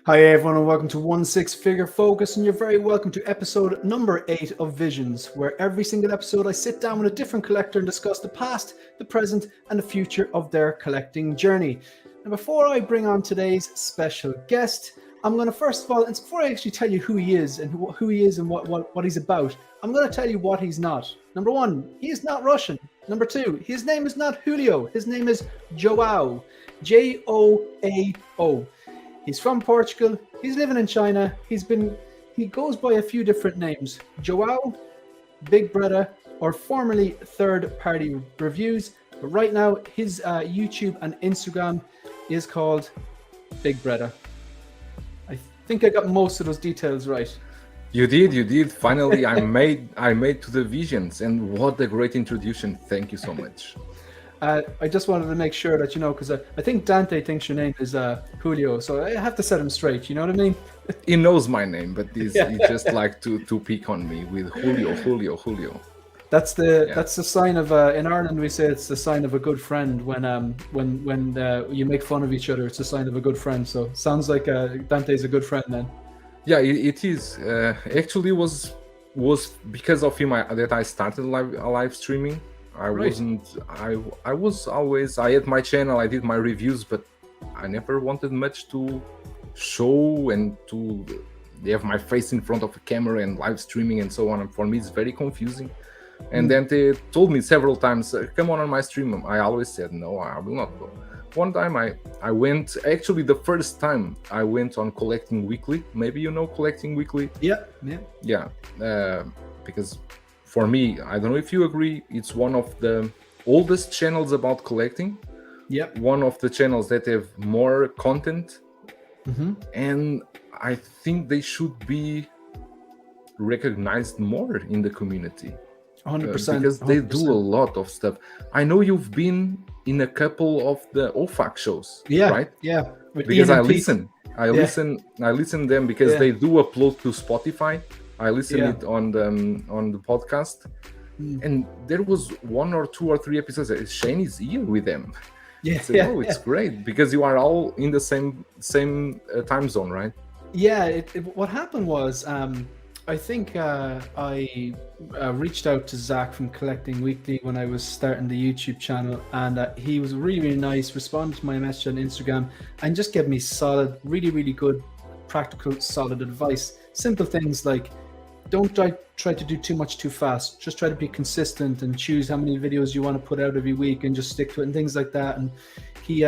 Hi everyone and welcome to One Six Figure Focus, and you're very welcome to episode number 8 of Visions, where every single episode I sit down with a different collector and discuss the past, the present and the future of their collecting journey. And before I bring on today's special guest, I'm going to first of all, and before I actually tell you who he is and who he is and what he's about, I'm going to tell you what he's not. Number 1, he is not Russian. Number 2, his name is not Julio. His name is Joao. Joao. He's from Portugal. He's living in China. He goes by a few different names: Joao, Big Breda, or formerly Third Party Reviews. But right now, his YouTube and Instagram is called Big Breda. I think I got most of those details right. You did. Finally, I made to the visions, and what a great introduction. Thank you so much. I just wanted to make sure that, because I think Dante thinks your name is Julio, so I have to set him straight, you know what I mean? He knows my name, but he just like to pick on me with Julio. That's the sign of in Ireland we say it's the sign of a good friend when you make fun of each other. It's a sign of a good friend. So sounds like Dante's a good friend then. Yeah, it is. Actually, was because of him that I started live streaming. I had my channel, I did my reviews, but I never wanted much to show and to have my face in front of a camera and live streaming and so on. And for me, it's very confusing. And then they told me several times, come on my stream. I always said, no, I will not go. One time I went, actually the first time I went on Collecting Weekly. Maybe you know Collecting Weekly? Yeah. Because for me, I don't know if you agree, it's one of the oldest channels about collecting. Yep. One of the channels that have more content. Mm-hmm. And I think they should be recognized more in the community. 100%. Because they do a lot of stuff. I know you've been in a couple of the OFAC shows, right? Yeah. Because I listen them because they do upload to Spotify. I listened it on the podcast, and there was 1 or 2 or 3 episodes. Shane is here with them. It's great because you are all in the same time zone, right? Yeah. What happened was, I think I reached out to Zach from Collecting Weekly when I was starting the YouTube channel, and he was really, really nice. Responded to my message on Instagram and just gave me solid, really, really good, practical, solid advice. Simple things like, don't try to do too much too fast. Just try to be consistent and choose how many videos you want to put out every week and just stick to it and things like that. And he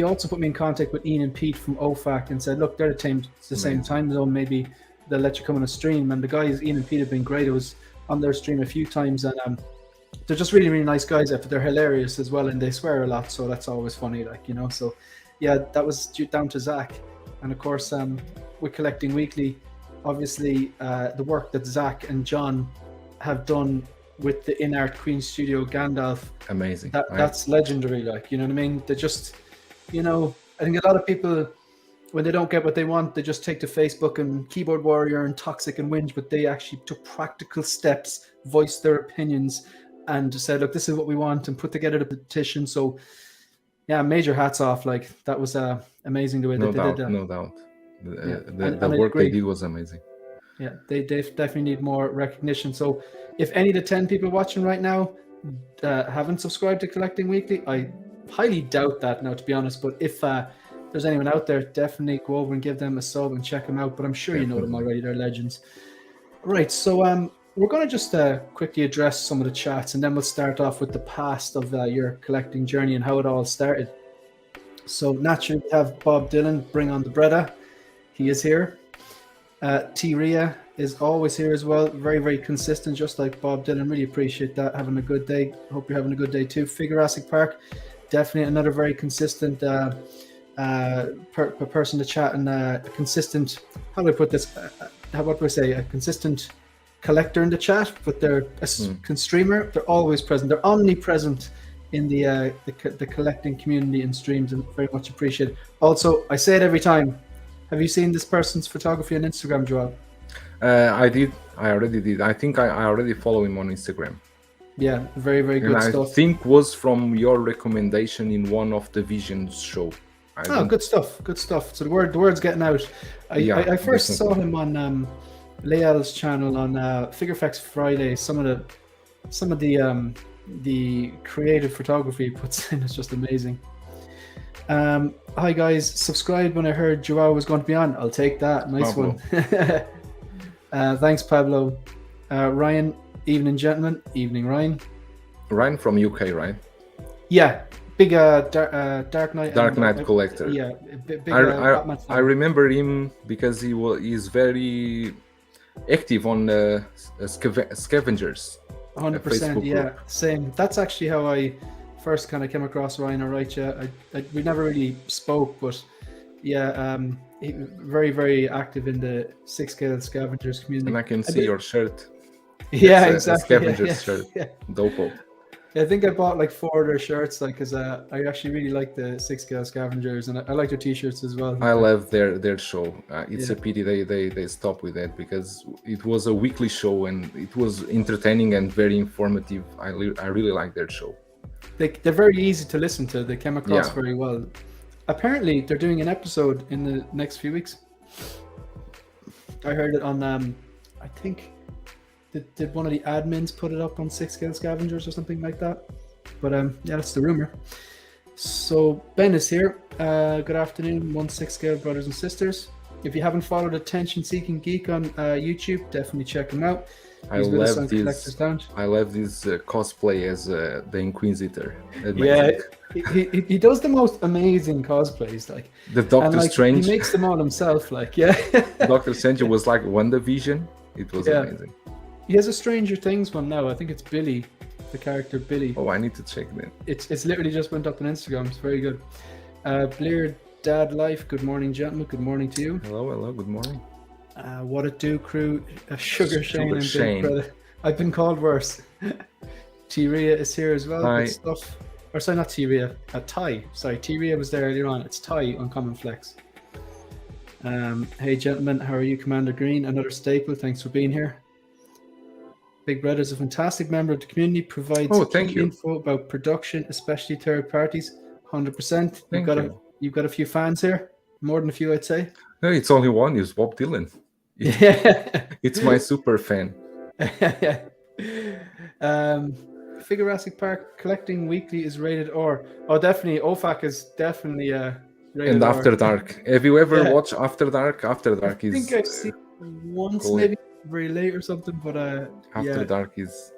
also put me in contact with Ian and Pete from OFAC and said, look, they're the same time zone. Maybe they'll let you come on a stream. And the guys, Ian and Pete, have been great. I was on their stream a few times, and they're just really, really nice guys. They're hilarious as well, and they swear a lot, so that's always funny, So yeah, that was down to Zach. And of course, with Collecting Weekly, obviously the work that Zach and John have done with the In-Art Queen Studio Gandalf, amazing. That's legendary, you know what I mean? They just, I think a lot of people, when they don't get what they want, they just take to Facebook and Keyboard Warrior and Toxic and whinge, but they actually took practical steps, voiced their opinions, and just said, look, this is what we want, and put together the petition. So yeah, major hats off. That was amazing the way that they did that. No doubt. The work they did was amazing. Yeah, they definitely need more recognition. So if any of the 10 people watching right now haven't subscribed to Collecting Weekly, I highly doubt that now, to be honest. But if there's anyone out there, definitely go over and give them a sub and check them out. But I'm sure you know them already. They're legends. Right, so we're going to just quickly address some of the chats, and then we'll start off with the past of your collecting journey and how it all started. So naturally, we have Bob Dylan, Bring on the Breda. He is here. T. Ria is always here as well. Very, very consistent, just like Bob Dylan. Really appreciate that. Having a good day. Hope you're having a good day too. Figurassic Park, definitely another very consistent person to chat, and a consistent, how do I put this? What do I say? A consistent collector in the chat, but they're a streamer. They're always present. They're omnipresent in the collecting community and streams, and very much appreciated. Also, I say it every time. Have you seen this person's photography on Instagram, Joel? I did. I already did. I think I already follow him on Instagram. Yeah, very, very good stuff. I think was from your recommendation in one of the Visions show. Oh, good stuff. Good stuff. So the word's getting out. I first saw him on Leal's channel on Figure Facts Friday. Some of the creative photography he puts in is just amazing. Hi guys, subscribed when I heard Joao was going to be on. I'll take that. Nice Pablo. One. Thanks, Pablo. Ryan, evening, gentlemen. Evening, Ryan. Ryan from UK, right? Yeah, big Dark Knight. Dark Knight collector. Yeah, big Batman fan. I remember him because he's very active on Scavengers. 100%. Yeah, same. That's actually how I first kind of came across Ryan. Alright, yeah. We never really spoke, but yeah, he, very, very active in the 6-scale Scavengers community. And I can see your shirt. Yeah, It's exactly. A Scavengers shirt. Yeah. Dope. I think I bought like 4 of their shirts, like, because I actually really like the 6-scale Scavengers, and I like their t-shirts as well. I love their show. It's a pity they stopped with that, because it was a weekly show and it was entertaining and very informative. I really like their show. They're very easy to listen to. They came across very well. Apparently, they're doing an episode in the next few weeks. I heard it on, I think, did one of the admins put it up on 6-scale Scavengers or something like that? But yeah, that's the rumor. So Ben is here. Good afternoon, 6-scale brothers and sisters. If you haven't followed Attention Seeking Geek on YouTube, definitely check him out. I love this cosplay as the Inquisitor. Yeah, he does the most amazing cosplays, like the Doctor Strange. He makes them all himself, like Doctor Strange was like WandaVision. It was amazing. He has a Stranger Things one now. I think it's Billy, the character Billy. Oh, I need to check that. It's literally just went up on Instagram. It's very good. Blair Dad Life. Good morning, gentlemen. Good morning to you. Hello. Good morning. What it do, crew? Sugar Shane and Big Breda. I've been called worse. T-Ria is here as well. Hi. Good stuff. Or sorry, not T-Ria. Ty. Sorry, T-Ria was there earlier on. It's Ty on Common Flex. Hey, gentlemen. How are you, Commander Green? Another staple. Thanks for being here. Big Breda is a fantastic member of the community. Provides info about production, especially third parties. 100%. You've got a few fans here. More than a few, I'd say. No, it's only one. It's Bob Dylan. It's my super fan. Figurassic Park collecting weekly is rated R. Oh, definitely. OFAC is definitely rated and R. After Dark. Have you ever watched After Dark? After Dark is. I think I've seen it once, maybe very late or something. But After Dark is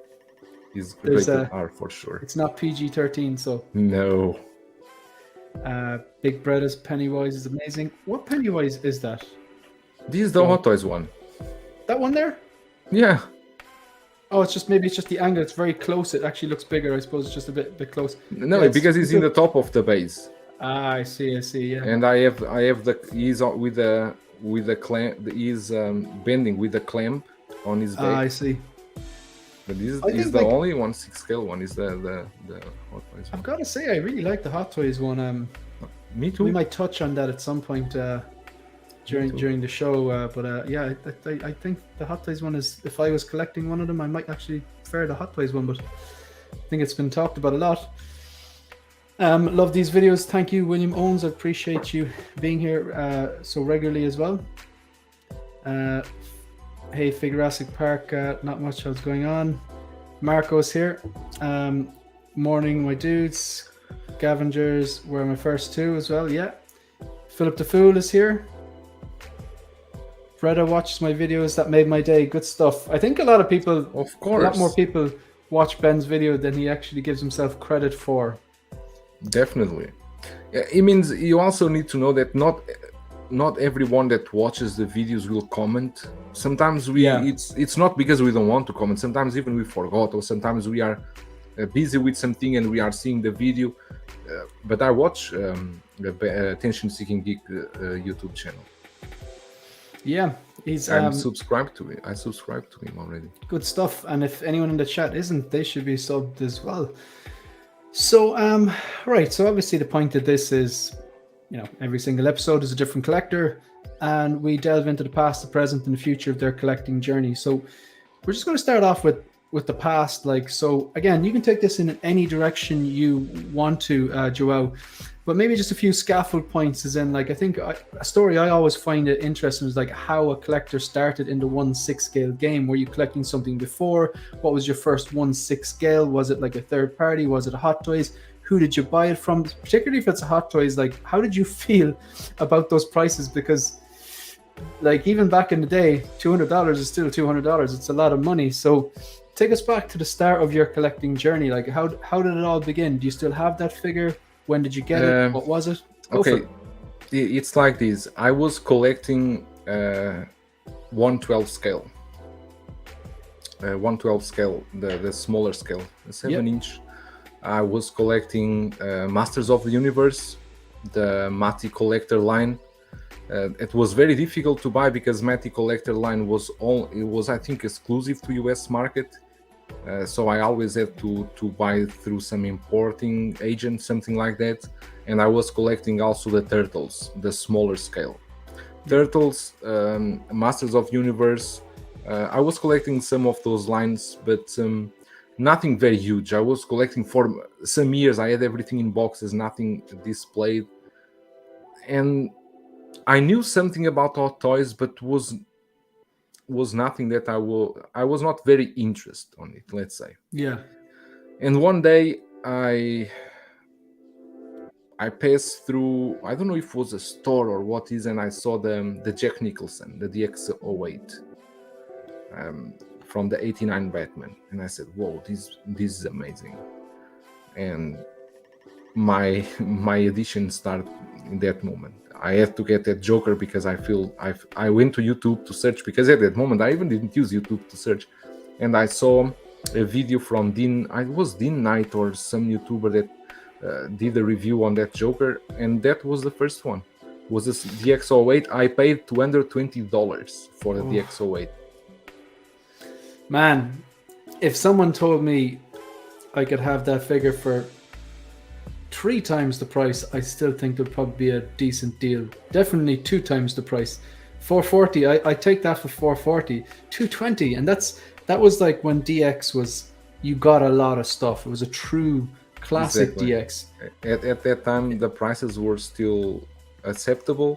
rated R for sure. It's not PG-13, so no. Big Breda's Pennywise is amazing. What Pennywise is that? This is the Hot Toys one. That one there? Yeah. Oh, it's just the angle. It's very close. It actually looks bigger. I suppose it's just a bit close. No, because he's in the top of the base. Ah, I see. Yeah. And I have he's with the clamp. He's bending with the clamp on his back. Ah, I see. But this is the only 6-scale one. Is the Hot Toys one. I've got to say, I really like the Hot Toys one. Me too. We might touch on that at some point during the show. But yeah, I think the Hot Toys one is. If I was collecting one of them, I might actually prefer the Hot Toys one. But I think it's been talked about a lot. Love these videos. Thank you, William Owens. I appreciate you being here so regularly as well. Hey, Figurassic Park, not much else going on. Marco's here. Morning, my dudes. Scavengers were my first 2 as well, yeah. Philip the Fool is here. Breda watches my videos. That made my day. Good stuff. I think a lot of people, of course, a lot more people watch Ben's video than he actually gives himself credit for. Definitely. It means you also need to know that not everyone that watches the videos will comment. Sometimes it's not because we don't want to comment. Sometimes even we forgot, or sometimes we are busy with something and we are seeing the video. But I watch the Attention Seeking Geek YouTube channel. Yeah, I'm subscribed to it. I subscribed to him already. Good stuff. And if anyone in the chat isn't, they should be subbed as well. So right, so obviously the point of this is, every single episode is a different collector, and we delve into the past, the present, and the future of their collecting journey. So we're just going to start off with the past. So again, you can take this in any direction you want to, Joao, but maybe just a few scaffold points. As in, like, I think a story I always find it interesting is like how a collector started in the 1/6 scale game. Were you collecting something before? What was your first 1/6 scale? Was it like a third party? Was it a Hot Toys? Who did you buy it from? Particularly if it's a Hot Toys, like, how did you feel about those prices? Because, like, even back in the day, $200 is still $200. It's a lot of money. So take us back to the start of your collecting journey. Like, how did it all begin? Do you still have that figure? When did you get it? What was it? Go okay, for it. it's like this. I was collecting 1/12 scale. 1/12 scale, the smaller scale, the 7-inch. I was collecting Masters of the Universe, the Matty Collector line. It was very difficult to buy because Matty Collector line was I think exclusive to US market. So I always had to buy through some importing agent, something like that. And I was collecting also the Turtles, the smaller scale. Turtles, Masters of Universe. I was collecting some of those lines, but nothing very huge. I was collecting for some years. I had everything in boxes, nothing displayed. And I knew something about Hot Toys, but was nothing that I was not very interested on it, let's say. Yeah. And one day I passed through, I don't know if it was a store or what is, and I saw the Jack Nicholson, the DX08 from the '89 Batman, and I said, "Whoa, this is amazing!" And my edition started in that moment. I had to get that Joker because I went to YouTube to search, because at that moment I even didn't use YouTube to search, and I saw a video from Dean Knight or some YouTuber that did a review on that Joker, and that was the first one. Was this DX08? I paid $220 for the DX08. Man, if someone told me I could have that figure for 3 times the price, I still think it'd probably be a decent deal. Definitely 2 times the price. $440, I take that for $440. $220, and that was like when DX was, you got a lot of stuff. It was a true classic DX. At that time, the prices were still acceptable,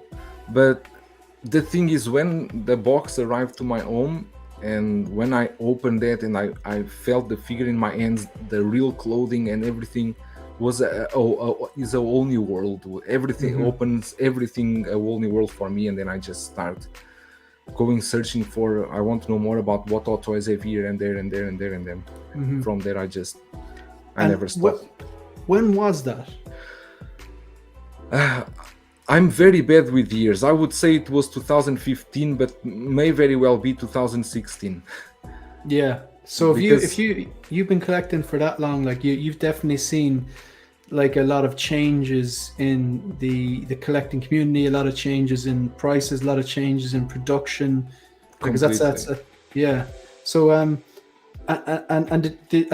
but the thing is, when the box arrived to my home, and when I opened that and I felt the figure in my hands, the real clothing and everything was is a whole new world. Everything opens, everything a whole new world for me, and then I just start going searching for. I want to know more about what Hot Toys have here and there and there and there, and then from there I never stopped. When was that? I'm very bad with years. I would say it was 2015, but may very well be 2016. Yeah. So if you've been collecting for that long, like you've definitely seen like a lot of changes in the collecting community, a lot of changes in prices, a lot of changes in production, because that's yeah. So and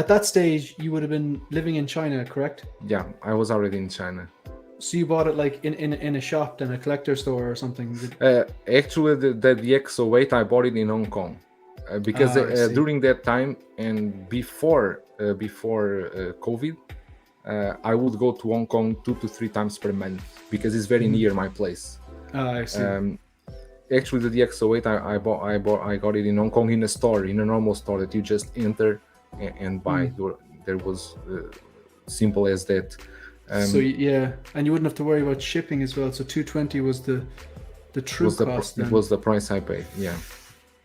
at that stage you would have been living in China, correct? Yeah, I was already in China. So you bought it like in a shop, then a collector store or something? Actually, the DX08 I bought it in Hong Kong. Because during that time and before COVID, I would go to Hong Kong 2 to 3 times per month because it's very near my place. I see. Actually, the DX08 I got it in Hong Kong in a store, in a normal store that you just enter and buy. There was simple as that. So yeah, and you wouldn't have to worry about shipping as well. So $220 was the true cost. It was the price I paid. Yeah.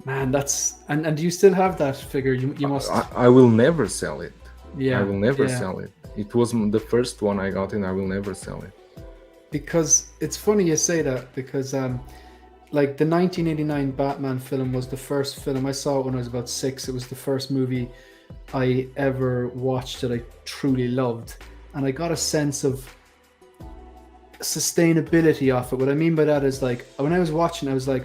Man, that's and do you still have that figure? You must. I will never sell it. Yeah, I will never sell it. It was the first one I got, and I will never sell it. Because it's funny you say that, because like the 1989 Batman film was the first film I saw when I was about 6. It was the first movie I ever watched that I truly loved, and I got a sense of sustainability off it. What I mean by that is, like, when I was watching, I was like,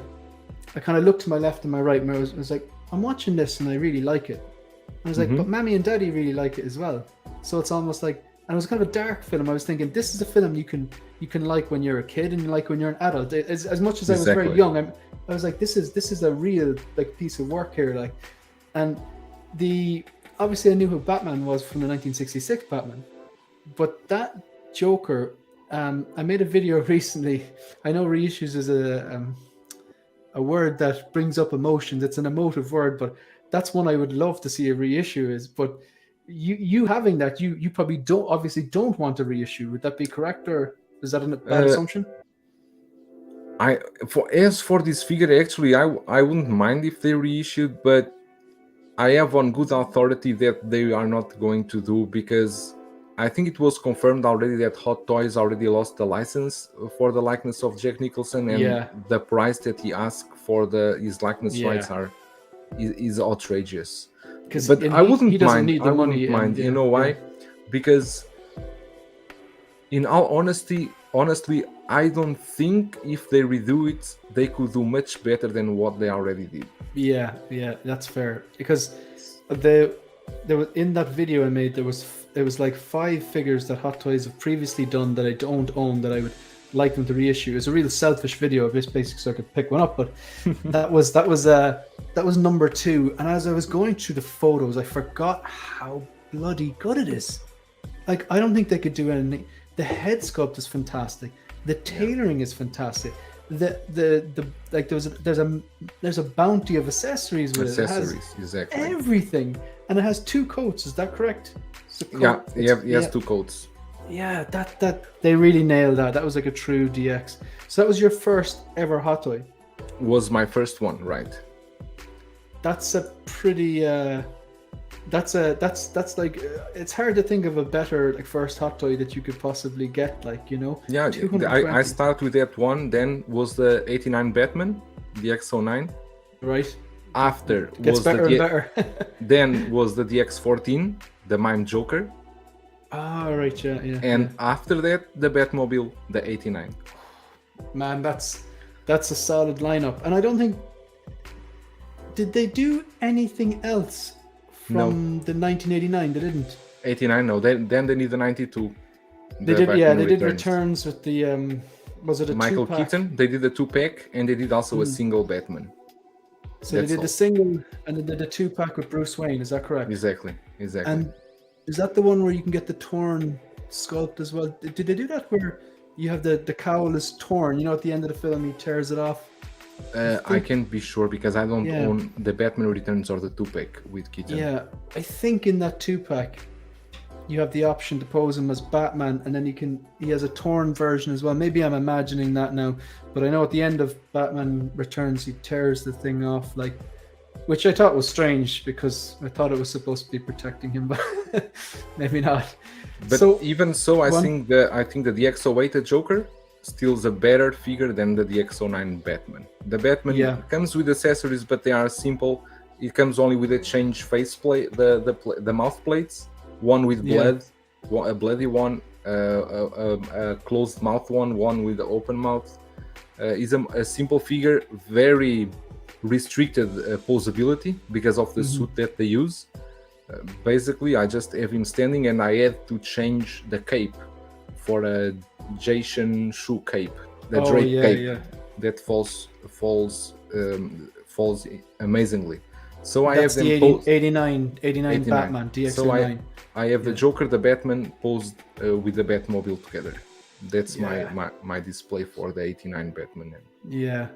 I kind of looked to my left and my right, and I was like, I'm watching this and I really like it. I was like, but Mammy and Daddy really like it as well. So it's almost like, and it was kind of a dark film. I was thinking, this is a film you can like when you're a kid and like when you're an adult. As much as I was very young, I was like, this is a real like piece of work here, like. And obviously I knew who Batman was from the 1966 Batman, but that Joker I made a video recently. I know reissues is a word that brings up emotions. It's an emotive word, but that's one I would love to see a reissue. Is but you having that, you probably don't want a reissue. Would that be correct, or is that a bad assumption? As for this figure, actually, I wouldn't mind if they reissued, but I have on good authority that they are not going to do, because I think it was confirmed already that Hot Toys already lost the license for the likeness of Jack Nicholson, and the price that he asked for his likeness rights is outrageous. But I wouldn't mind. I wouldn't mind. You know why? Because in all honestly, I don't think if they redo it, they could do much better than what they already did. Yeah, that's fair. Because there was, in that video I made, there was like 5 figures that Hot Toys have previously done that I don't own that I would like them to reissue. It's a real selfish video, just basically so I could pick one up. But that was number 2. And as I was going through the photos, I forgot how bloody good it is. Like, I don't think they could do anything. The head sculpt is fantastic. The tailoring is fantastic. The like there's a bounty of accessories with it. It has exactly everything, and it has 2 coats. Is that correct? He has 2 coats. Yeah, that they really nailed that. That was like a true DX. So that was your first ever Hot Toy. Was my first one, right? That's a pretty. That's like it's hard to think of a better like first Hot Toy that you could possibly get, like, you know. Yeah, I start with that one. Then was the '89 Batman, the X09. Right. After gets was better and better. Then was the DX14, the Mime Joker. Ah, right, yeah. And after that, the Batmobile, the '89. Man, that's a solid lineup, and I don't think did they do anything else from the 1989. They didn't. 89, no. Then they need the 92. They did, yeah. They did returns with the was it a Michael 2-pack? Keaton? They did a 2-pack, and they did also a single Batman. So they did the single, and they did a 2-pack with Bruce Wayne. Is that correct? Exactly. And is that the one where you can get the torn sculpt as well? Did they do that where you have the cowl is torn? You know, at the end of the film, he tears it off. I can't be sure because I don't own the Batman Returns or the 2-pack with Keaton. Yeah, I think in that 2-pack, you have the option to pose him as Batman, and then he has a torn version as well. Maybe I'm imagining that now, but I know at the end of Batman Returns, he tears the thing off, like, which I thought was strange because I thought it was supposed to be protecting him, but maybe not. But so, even so, I think the DX08 the Joker still is a better figure than the DX09 Batman. The Batman comes with accessories, but they are simple. It comes only with a change faceplate, the mouth plates, one with blood, a bloody one, a closed mouth one with the open mouth. Is a simple figure, very restricted posability because of the suit that they use. Basically, I just have him standing, and I had to change the cape for a Jason shoe cape, the drape cape that falls amazingly. So I have them the 89 Batman DX09. So I have the Joker, the Batman posed with the Batmobile together. That's my display for the 89 Batman. Yeah,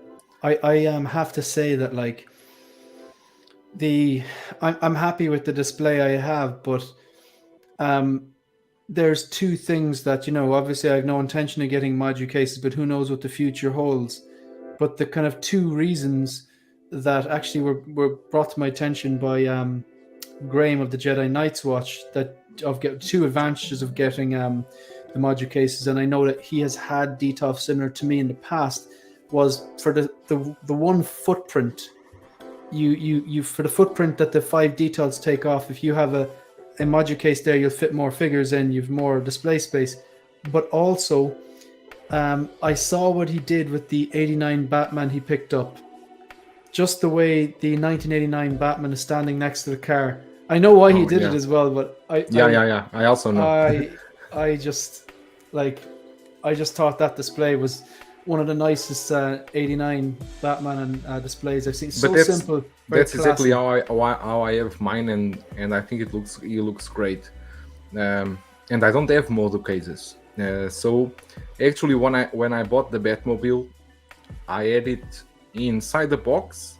I have to say that, like, I'm happy with the display I have, but there's 2 things that, you know, obviously I have no intention of getting module cases, but who knows what the future holds. But the kind of 2 reasons that actually were brought to my attention by Graham of the Jedi Knights Watch, that of get 2 advantages of getting the module cases, and I know that he has had DTOF similar to me in the past, was for the one footprint. You for the footprint that the 5 details take off, if you have a module case there, you'll fit more figures in, you've more display space. But also, I saw what he did with the 89 Batman he picked up. Just the way the 1989 Batman is standing next to the car. I know why he did it as well, but I also know. I just thought that display was one of the nicest 89 Batman displays I've seen. So simple. That's exactly how I have mine, and I think he looks great. And I don't have model cases. So actually, when I bought the Batmobile, I had it inside the box.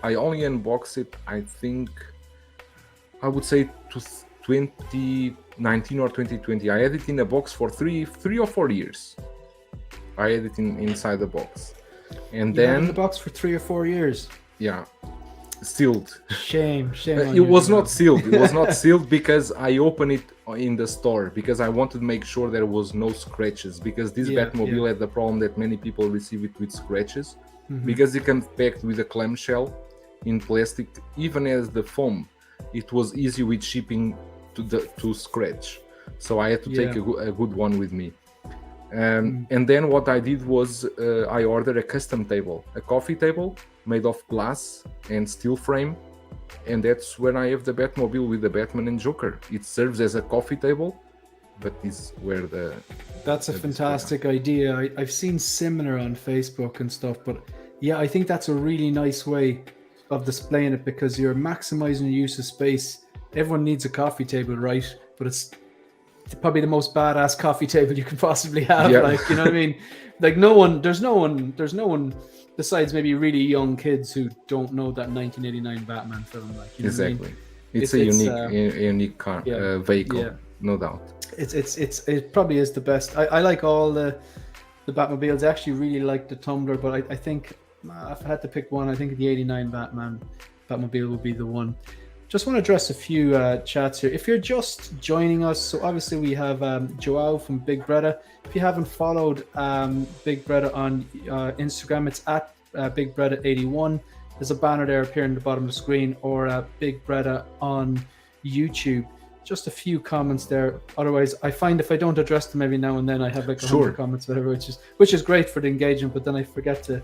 I only unboxed it, I think, I would say to 2019 or 2020. I had it in a box for three or 4 years. I had it inside the box, and You had it in then the box for 3 or 4 years. yeah, sealed. Shame on It you. was not sealed. It was not sealed because I opened it in the store because I wanted to make sure there was no scratches, because this Batmobile had the problem that many people receive it with scratches, because it comes packed with a clamshell in plastic. Even as the foam, it was easy with shipping to scratch. So I had to take a good one with me. And then what I did was I ordered a custom table, a coffee table made of glass and steel frame, and that's when I have the Batmobile with the Batman and Joker. It serves as a coffee table, but is where the... That's a fantastic idea. I've seen similar on Facebook and stuff, but yeah, I think that's a really nice way of displaying it, because you're maximizing the use of space. Everyone needs a coffee table, right? But it's probably the most badass coffee table you can possibly have. Yeah. Like, you know what I mean? Like there's no one besides maybe really young kids who don't know that 1989 Batman film. Like, you know exactly. what I mean? It's a unique car, vehicle, no doubt. It probably is the best. I like all the Batmobiles. I actually really like the Tumbler, but I think if I had to pick one, I think the 89 Batmobile would be the one. Just want to address a few chats here. If you're just joining us, so obviously we have Joao from Big Breda. If you haven't followed Big Breda on Instagram, it's at Big Breda 81. There's a banner there appearing at the bottom of the screen, or Big Breda on YouTube. Just a few comments there. Otherwise, I find if I don't address them every now and then, I have like 100 comments, whatever, which is great for the engagement. But then I forget to.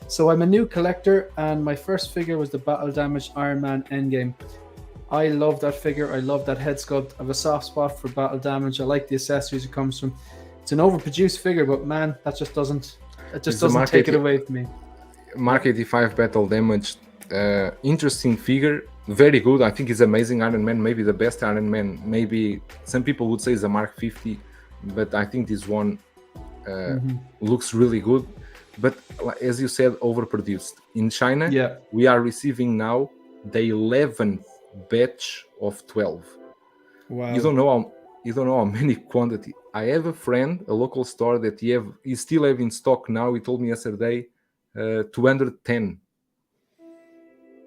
So I'm a new collector, and my first figure was the Battle Damaged Iron Man Endgame. I love that figure. I love that head sculpt. I have a soft spot for Battle Damage. I like the accessories it comes from. It's an overproduced figure, but man, that just doesn't take it away from me. Mark 85 Battle Damage, interesting figure, very good. I think he's amazing Iron Man, maybe the best Iron Man. Maybe some people would say it's a Mark 50, but I think this one looks really good. But as you said, overproduced. In China, we are receiving now the 11th batch of 12. Wow. You don't know how many quantity. I have a friend, a local store, that he still have in stock now. He told me yesterday 210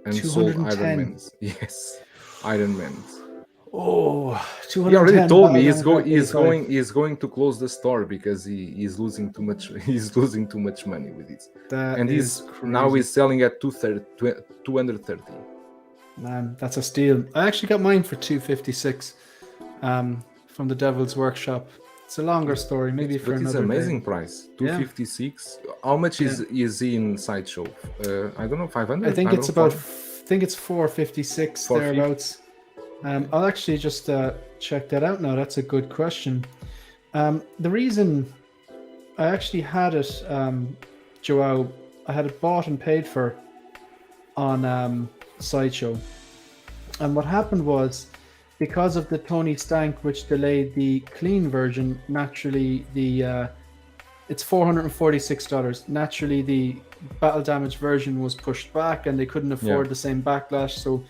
unsold Iron Mans. Yes, Iron Mans. Oh, 210. He already told me he's going to close the store because he's losing too much. He's losing too much money with it. And now he's selling at 230. Man, that's a steal. I actually got mine for 256 from the Devil's Workshop. It's a longer story, maybe for another day. It's an amazing price. 256. How much is he in Sideshow? I don't know, 500. I think it's about. I think it's 456 thereabouts. I'll actually just check that out now. That's a good question. The reason I actually had it, Joao, I had it bought and paid for on Sideshow, and what happened was, because of the Tony Stank, which delayed the clean version, naturally it's $446. Naturally, the Battle Damage version was pushed back, and they couldn't afford the same backlash. So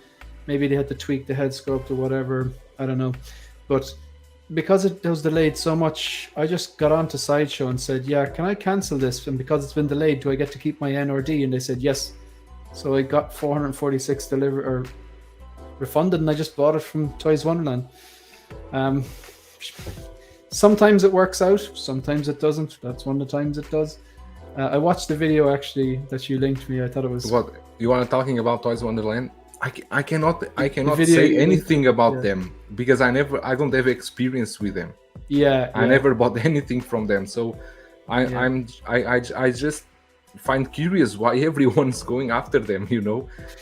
maybe they had to tweak the head sculpt or whatever. I don't know. But because it was delayed so much, I just got onto Sideshow and said, "Yeah, can I cancel this? And because it's been delayed, do I get to keep my N or D?" And they said yes. So I got 446 delivered or refunded, and I just bought it from Toys Wonderland. Sometimes it works out, sometimes it doesn't. That's one of the times it does. I watched the video actually that you linked me. I thought it was. What you are talking about, Toys Wonderland? I cannot say anything about them because I don't have experience with them. I never bought anything from them, so I just find curious why everyone's going after them,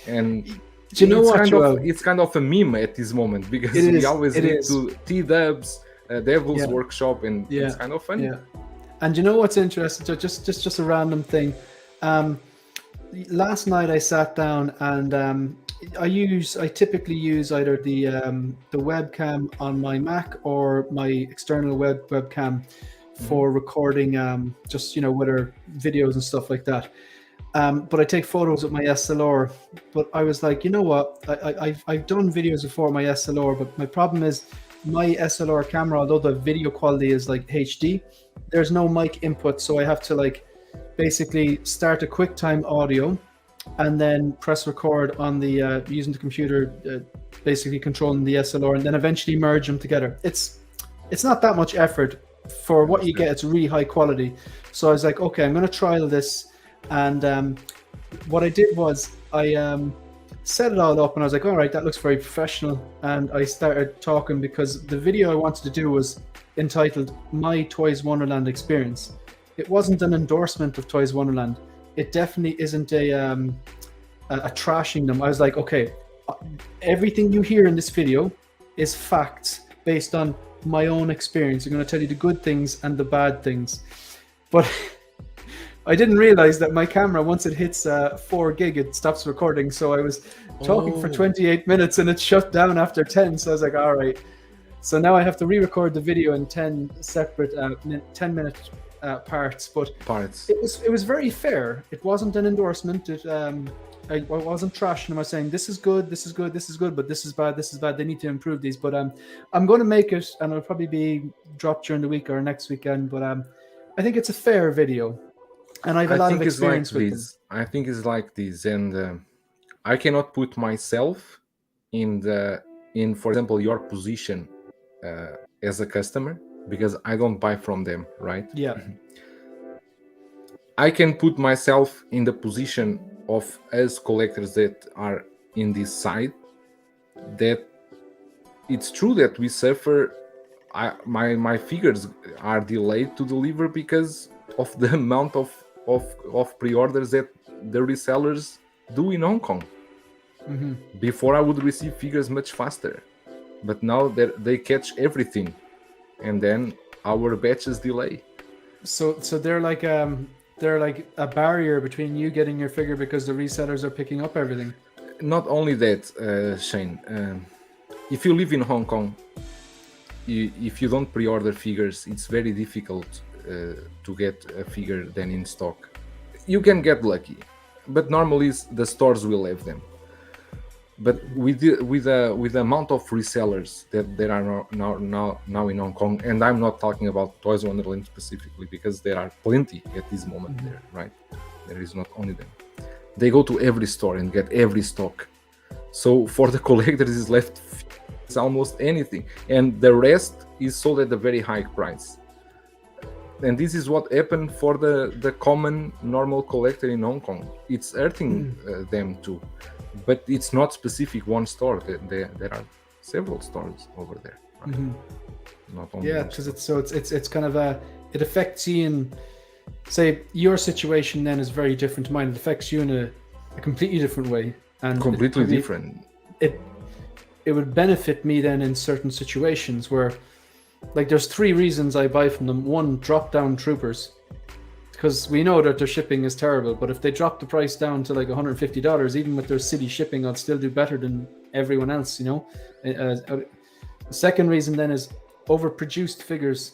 and do you know what? It's kind of a meme at this moment because we always need to T-Dubs, Devil's Workshop, and it's kind of funny. And you know what's interesting? So just a random thing. Last night I sat down and I typically use either the webcam on my Mac or my external webcam for recording, just with our videos and stuff like that. But I take photos with my SLR. But I was like, you know what? I've done videos before with my SLR, but my problem is my SLR camera, although the video quality is like HD, there's no mic input, so I have to like basically start a QuickTime audio and then press record on the using the computer, basically controlling the SLR, and then eventually merge them together. It's not that much effort for what you get. It's really high quality. So I was like, okay, I'm going to trial this. And what I did was I set it all up, and I was like, all right, that looks very professional. And I started talking because the video I wanted to do was entitled My Toys Wonderland Experience. It wasn't an endorsement of Toys Wonderland. It definitely isn't a trashing them. I was like, okay, everything you hear in this video is facts based on my own experience. I'm going to tell you the good things and the bad things. But I didn't realize that my camera, once it hits 4 gig, it stops recording. So I was talking for 28 minutes and it shut down after 10. So I was like, all right. So now I have to re-record the video in 10 separate 10-minute parts. But it was very fair. It wasn't an endorsement. I wasn't trashing them. I was saying, this is good, this is good, this is good, but this is bad, this is bad. They need to improve these. But I'm going to make it, and it'll probably be dropped during the week or next weekend. But I think it's a fair video. And I have a lot of experience with this. I think it's like this, and I cannot put myself in, for example, your position as a customer, because I don't buy from them, right? Yeah. I can put myself in the position of us collectors that are in this side. That it's true that we suffer. My figures are delayed to deliver because of the amount of pre-orders that the resellers do in Hong Kong. Mm-hmm. Before I would receive figures much faster, but now they catch everything, and then our batches delay. So they're like a barrier between you getting your figure because the resellers are picking up everything. Not only that, Shane, if you live in Hong Kong, if you don't pre-order figures, it's very difficult to get a figure then in stock. You can get lucky, but normally the stores will have them. But with the amount of resellers that there are now in Hong Kong, and I'm not talking about Toys Wonderland specifically, because there are plenty at this moment there, right? There is not only them. They go to every store and get every stock. So for the collectors is left almost anything, and the rest is sold at a very high price. And this is what happened for the common normal collector in Hong Kong. It's hurting them too. But it's not specific one store. There are several stores over there. Right? Mm-hmm. Not only. Yeah, because it's kind of it affects you in, say, your situation then is very different to mine. It affects you in a completely different way. And completely different. It would benefit me then in certain situations where, like, there's 3 reasons I buy from them. 1, drop down troopers. Because we know that their shipping is terrible, but if they drop the price down to like $150, even with their city shipping, I'll still do better than everyone else, The second reason then is overproduced figures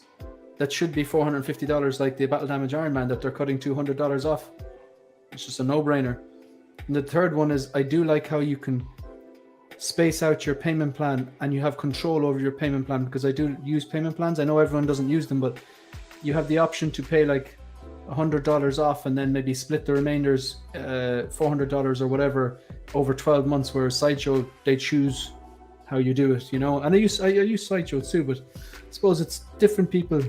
that should be $450, like the Battle Damage Iron Man, that they're cutting $200 off. It's just a no-brainer. And the third one is, I do like how you can space out your payment plan and you have control over your payment plan, because I do use payment plans. I know everyone doesn't use them, but you have the option to pay like $100 off and then maybe split the remainders, $400 or whatever, over 12 months, whereas Sideshow, they choose how you do it, And I use Sideshow too, but I suppose it's different people.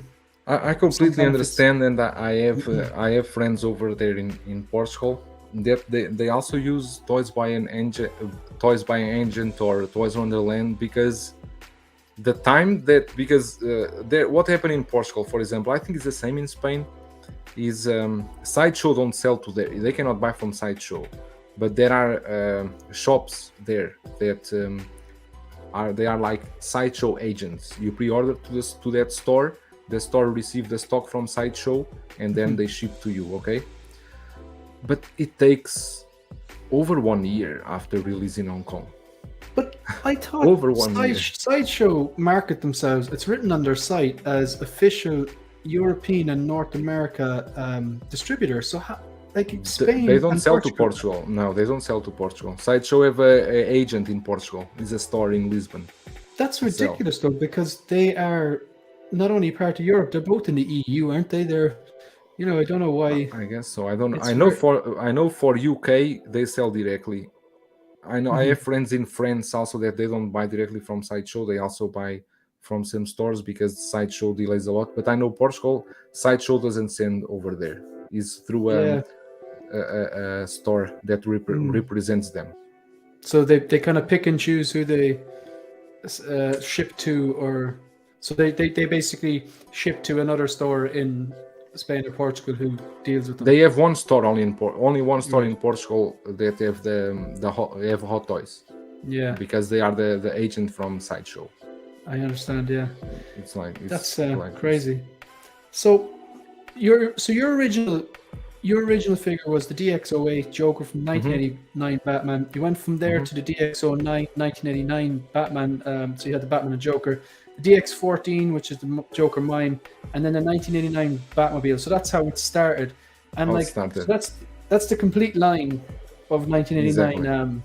I completely understand, and I have friends over there in Portugal that they also use Toys by an Agent or Toys Wonderland, because the time that, because what happened in Portugal, for example, I think it's the same in Spain, is Sideshow don't sell to them. They cannot buy from Sideshow, but there are shops there that they are like Sideshow agents. You pre-order to that store, the store receives the stock from Sideshow, and then they ship to you, okay? But it takes over 1 year after release in Hong Kong. But I thought over 1 year. Sideshow market themselves, it's written on their site as official European and North America distributor. So how, like They Spain don't and sell to Portugal. Portugal. No, they don't sell to Portugal. Sideshow have a agent in Portugal. It's a store in Lisbon. That's They sell. ridiculous though, because they are not only part of Europe, they're both in the EU, aren't they? They're, I don't know why. I guess so. I don't. It's very. I know for UK they sell directly. I know I Mhm. have friends in France also that they don't buy directly from Sideshow. They also buy from some stores because Sideshow delays a lot. But I know Portugal, Sideshow doesn't send over there. It's through Yeah. a store that Mm. represents them. So they kind of pick and choose who they ship to, or so they basically ship to another store in Spain or Portugal who deals with them. They have one store only only one store Right. in Portugal that have they have Hot Toys Yeah, because they are the agent from Sideshow. I understand. Yeah, It's like that's like this. crazy. So your original figure was the DX08 Joker from 1989 Batman. You went from there to the DX09 1989 Batman. So you had the Batman and Joker, the DX14, which is the Joker mime, and then the 1989 Batmobile. So that's how it started. And How it like, so started. that's the complete line of 1989. Exactly.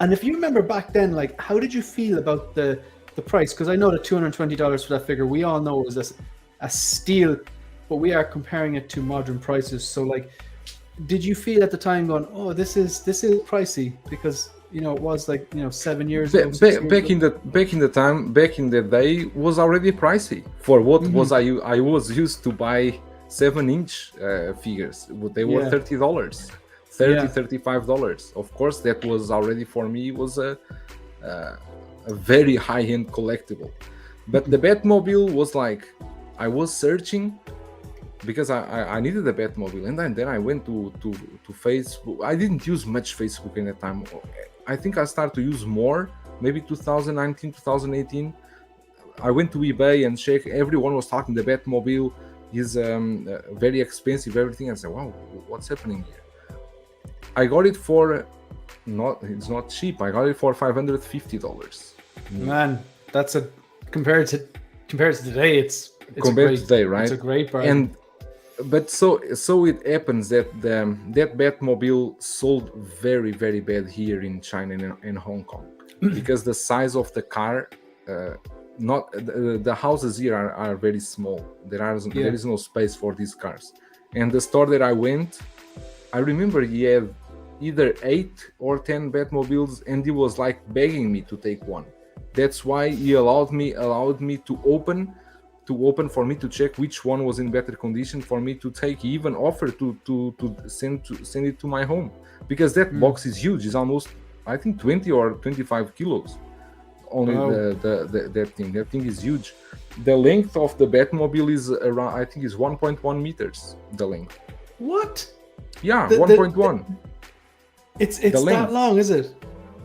And if you remember back then, like, how did you feel about the price? Because I know that $220 for that figure, we all know is a steal, but we are comparing it to modern prices. So, like, did you feel at the time going, "Oh, this is pricey"? Because it was like 7 years ago. 6 years ago. Back in the day was already pricey for what was I was used to buy 7-inch figures. They were Yeah. $30. Yeah. $35. Of course, that was already for me was a very high-end collectible. But the Batmobile was like, I was searching because I needed a Batmobile, and then I went to Facebook. I didn't use much Facebook in that time. I think I started to use more, maybe 2019, 2018. I went to eBay and checked. Everyone was talking the Batmobile is very expensive, everything. I said, wow, what's happening here? I got it for it's not cheap. I got it for $550. Man, that's compared to today, it's compared to today, right? It's a great bargain. But so it happens that that Batmobile sold very, very bad here in China and Hong Kong because the size of the car, not the houses here are very small. There is no space for these cars. And the store that I went, I remember he had either 8 or 10 Batmobiles, and he was like begging me to take one. That's why he allowed me to open for me to check which one was in better condition for me to take. He even offered to send it to my home because that box is huge. It's almost, I think, 20 or 25 kilos. Only that thing is huge. The length of the Batmobile is around, I think, is 1.1 meters. The length. What? Yeah, 1.1. It's that long, is it?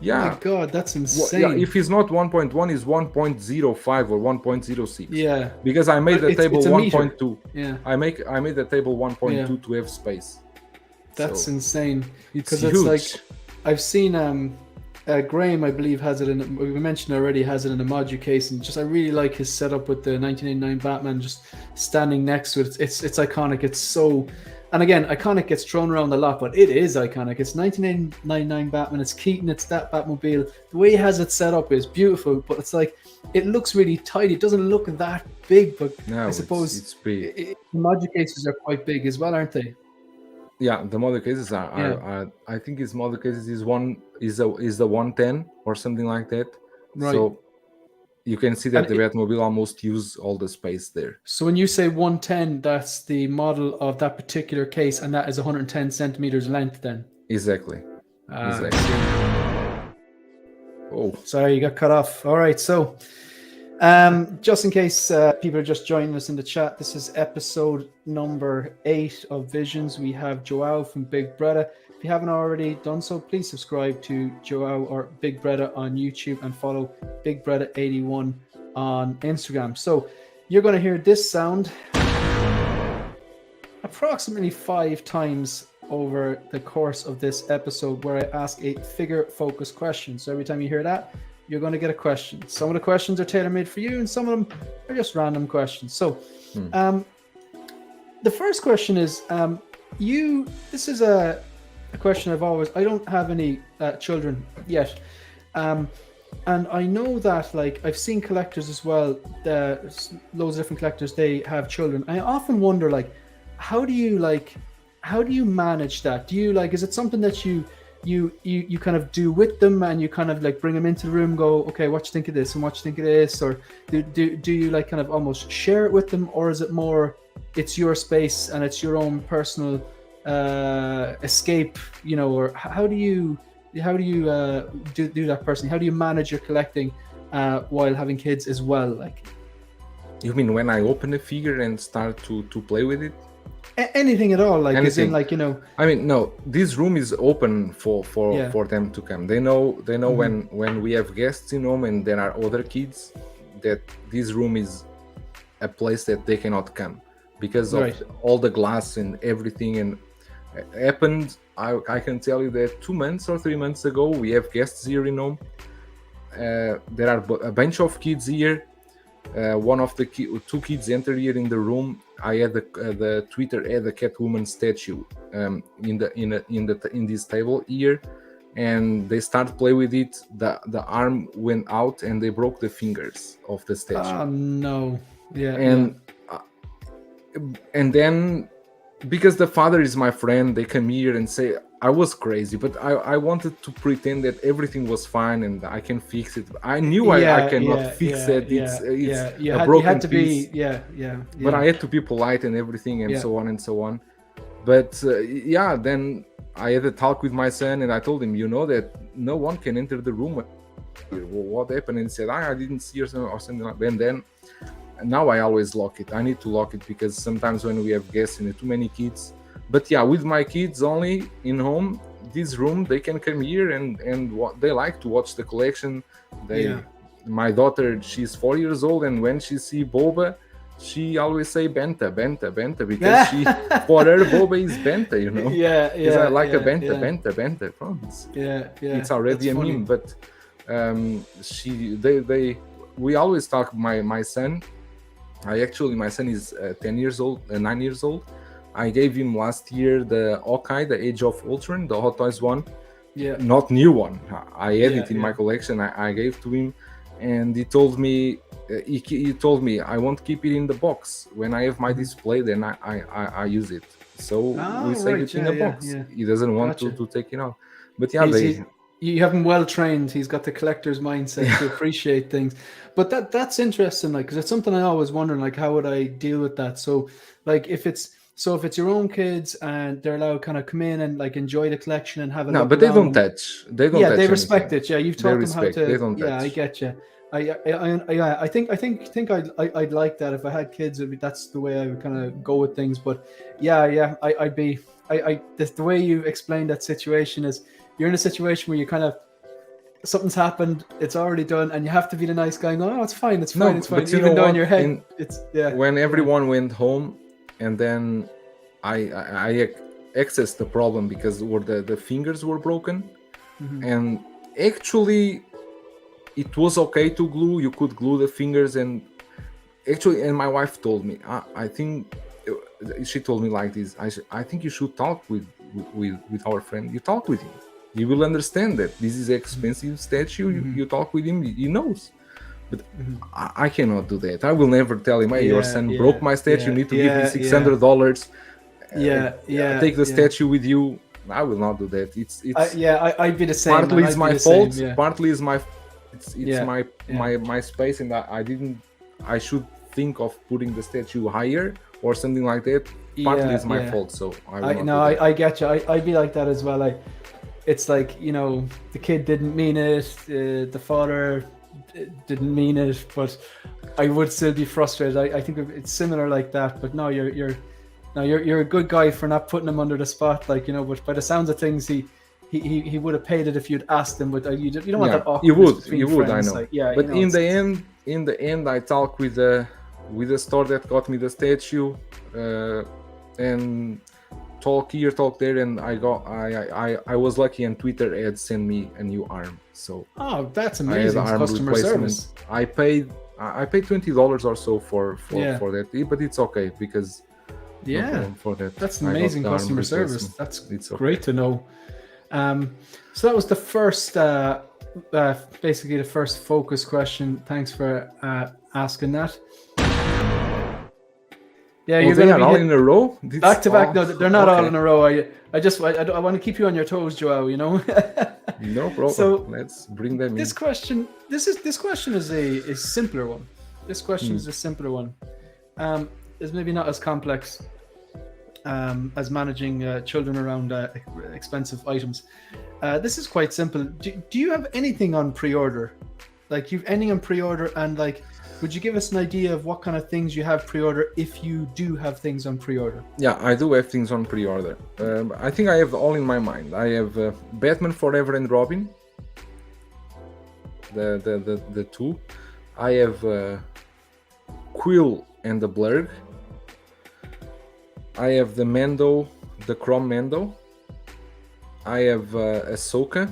Yeah. Oh my God, that's insane. Yeah, if it's not 1.1, it's 1.05 or 1.06. Yeah. Because I made the table 1.2. Yeah. I made the table 1.2 to have space. That's insane. Because it's like, I've seen Graham, I believe, has it in. We mentioned already, has it in a Modu case, and just I really like his setup with the 1989 Batman just standing next to it. It's iconic. It's so. And again, iconic gets thrown around a lot, but it is iconic. It's 1999 Batman. It's Keaton. It's that Batmobile. The way he has it set up is beautiful, but it's like it looks really tight. It doesn't look that big, but I suppose it's big. The Modu cases are quite big as well, aren't they? Yeah, the model cases are I think his model cases is the 110 or something like that. Right. So you can see that the Batmobile almost used all the space there. So when you say 110, that's the model of that particular case, and that is 110 centimeters length then? Exactly. Exactly. Oh. Sorry, you got cut off. All right, so just in case people are just joining us in the chat, this is episode number 8 of Visions. We have Joao from Big Breda. If you haven't already done so, please subscribe to Joao or Big Breda on YouTube and follow Big Breda 81 on Instagram. So you're going to hear this sound approximately 5 times over the course of this episode, where I ask a figure-focused question. So every time you hear that, you're going to get a question. Some of the questions are tailor-made for you, and some of them are just random questions. So the first question is, this is a question I don't have any children yet. And I know that, like, I've seen collectors as well, loads of different collectors, they have children. I often wonder, like, how do you manage that? Do you, like, is it something that you kind of do with them, and you kind of like bring them into the room, go, okay, what you think of this and what you think of this? Or do you like kind of almost share it with them? Or is it more, it's your space and it's your own personal escape, you know? Or how do you do that personally? How do you manage your collecting while having kids as well? Like, you mean when I open a figure and start to play with it? Anything at all, like Anything. As in, like, you know. I mean, no, this room is open for them to come. They know when we have guests in home and there are other kids, that this room is a place that they cannot come because of all the glass and everything. And happened, I can tell you that 2 months or 3 months ago, we have guests here in home. There are a bunch of kids here. One of the two kids entered here in the room. I had the Twitter had the Catwoman statue in this table here, and they start play with it. The arm went out and they broke the fingers of the statue. Oh no! Yeah. And then, because the father is my friend, they come here and say I was crazy, but I wanted to pretend that everything was fine and I can fix it. I knew I cannot fix it. It's a broken piece. But I had to be polite and everything, and so on and so on. But then I had a talk with my son, and I told him, you know that no one can enter the room. What happened? And he said, I didn't see or something like that. And then now I always lock it. I need to lock it because sometimes when we have guests and too many kids. But with my kids only in home, this room, they can come here and they like to watch the collection. My daughter, she's 4 years old, and when she see Boba, she always say Benta, because for her Boba is Benta, you know. Because I like a Benta. It's already a meme, but we always talk. My son, my son is 9 years old. I gave him last year the Hawkeye, the Age of Ultron, the Hot Toys one. Not new one. I had it in my collection. I gave to him, and he told me, I won't keep it in the box. When I have my display, then I use it. So we save it in a box. He doesn't want to take it out. But you have him well trained. He's got the collector's mindset to appreciate things. But that's interesting, like, because it's something I always wondering, like, how would I deal with that? So, like, if it's your own kids and they're allowed to kind of come in and like enjoy the collection and have a look but they don't touch. They don't. They respect it. Yeah, you've taught them how to. They don't touch. I get you. I think I'd like that if I had kids. That's the way I would kind of go with things. But I'd be. The way you explained that situation is you're in a situation where you kind of something's happened, it's already done, and you have to be the nice guy. No, it's fine. It's fine. But even though in your head, it's When everyone went home. And then I accessed the problem because the fingers were broken, and actually it was okay to glue. You could glue the fingers, and my wife told me, I think she told me like this. I think you should talk with our friend. You talk with him. You will understand that this is an expensive statue. You talk with him. He knows. But I cannot do that. I will never tell him, hey, your son broke my statue. You need to give me $600. Take the statue with you. I will not do that. I'd be the same. Partly it's my fault. Partly is my my space, and I should think of putting the statue higher or something like that. Partly it's my fault. So I get you. I'd be like that as well. It's like, you know, the kid didn't mean it. The father didn't mean it, but I would still be frustrated. I think it's similar like that. But no, you're a good guy for not putting him under the spot, like, you know. But by the sounds of things, he would have paid it if you'd asked him. But you don't want that awkwardness. You would. I know. Like, but in the end, I talked with the store that got me the statue, and talk here, talk there, and I was lucky, and Twitter had sent me a new arm. So that's amazing. Customer service. I paid $20 or so for that, but it's okay because No Yeah, problem for that. that's I got amazing the arm customer service. replacement. That's It's okay. great to know. So that was the first, basically the first focus question. Thanks for asking that. Yeah, Oh, you're they going to are be all hit in a row? back to back. No, they're not all okay. in a row. I want to keep you on your toes, Joao. You know. No problem. So let's bring them this in. question, this question is a simpler one. This question is a simpler one. It's maybe not as complex as managing children around expensive items. This is quite simple. Do you have anything on pre-order? Like, you've anything on pre-order, and like, would you give us an idea of what kind of things you have pre-order if you do have things on pre-order? Yeah, I do have things on pre-order. I think I have all in my mind. I have Batman Forever and Robin, the two. I have Quill and the Blurg. I have the Mando, the Chrome Mando. I have Ahsoka.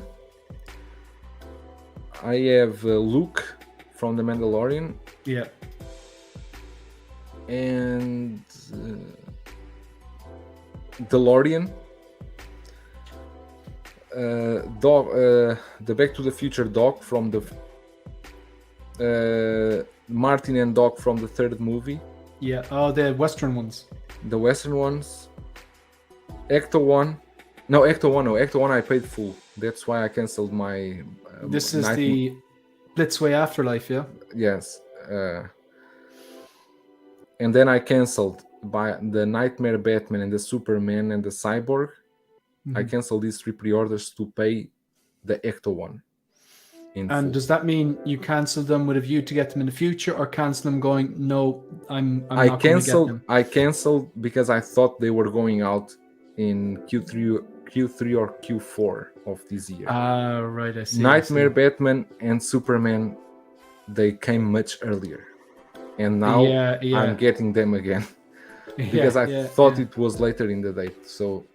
I have Luke from the Mandalorian. Yeah. And DeLorean. The Back to the Future Doc from the Martin and Doc from the third movie. Yeah. Oh, the Western ones. The Western ones. Ecto 1. No, Ecto 1. No, Ecto 1 I paid full. That's why I cancelled my... This is the Blitzway Afterlife, yeah? Yes. And then I cancelled by the Nightmare Batman and the Superman and the Cyborg. I canceled these 3 pre-orders to pay the Ecto 1. And does that mean you cancel them with a view to get them in the future, or cancel them going, no, I'm not going to get them? I canceled because I thought they were going out in Q3 or Q4 of this year. Ah, right, I see. Nightmare Batman and Superman, they came much earlier. And now I'm getting them again. Because I thought it was later in the date. So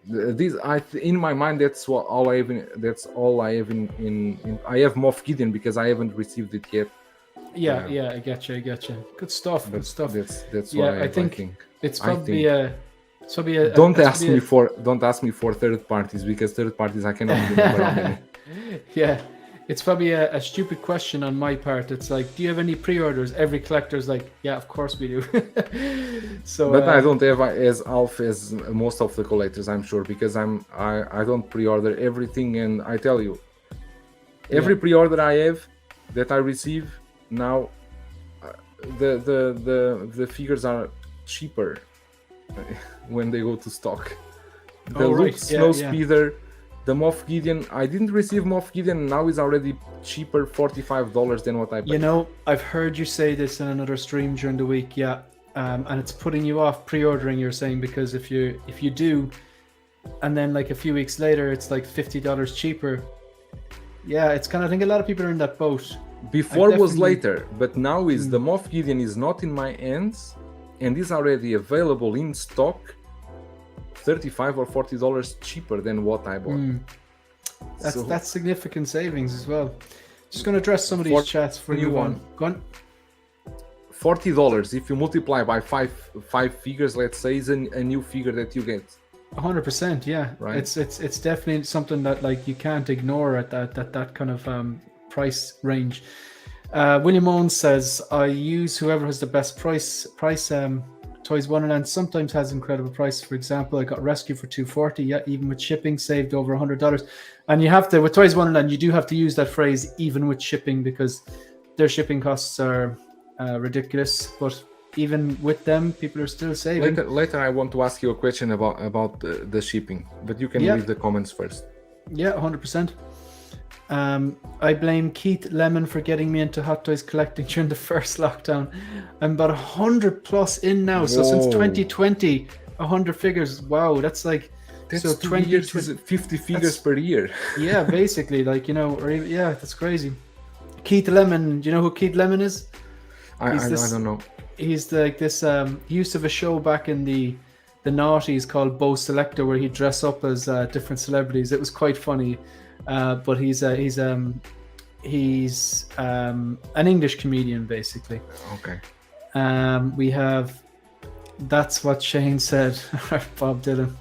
in my mind, that's all I have. That's all I have in. I have Moff Gideon because I haven't received it yet. Yeah, I get you. Good stuff. Good stuff. That's what I think. It's probably Don't ask me for third parties, because third parties I cannot remember how many. Yeah. It's probably a stupid question on my part. It's like, do you have any pre-orders? Every collector's like, yeah, of course we do. So, but I don't have as Alf as most of the collectors, I'm sure, because I don't pre-order everything, and I tell you, every pre-order I have that I receive now, the figures are cheaper when they go to stock. The Luke Snowspeeder. The Moff Gideon, I didn't receive Moff Gideon, now is already cheaper, $45 than what I paid. You know, I've heard you say this in another stream during the week, and it's putting you off pre-ordering, you're saying, because if you do, and then like a few weeks later, it's like $50 cheaper. Yeah, it's kind of, I think a lot of people are in that boat. Before was later, but now is the Moff Gideon is not in my hands, and is already available in stock. $35 or $40 cheaper than what I bought. That's significant savings as well. Just going to address some of these chats for you. Go on. $40 if you multiply by five figures, let's say, is a new figure that you get. 100%, yeah. Right. It's definitely something that like you can't ignore at that kind of price range. William Owens says, I use whoever has the best price. Toys Wonderland sometimes has incredible prices. For example, I got Rescue for $240. Yeah, even with shipping, saved over $100. And you have to, with Toys Wonderland, you do have to use that phrase, even with shipping, because their shipping costs are ridiculous. But even with them, people are still saving. Later I want to ask you a question about the shipping, but you can read the comments first. Yeah, 100%. I blame Keith Lemon for getting me into Hot Toys collecting during the first lockdown. I'm about 100 plus in now. So since 2020, 100 figures. Wow, that's like... That's so 20 years, 50 figures per year. Yeah, basically, like, you know, or even, yeah, that's crazy. Keith Lemon, do you know who Keith Lemon is? I don't know. He's like this, he used to have a show back in the noughties called Bo Selector, where he'd dress up as different celebrities. It was quite funny. But he's an English comedian, basically. Okay. We have That's what Shane said. Bob Dylan.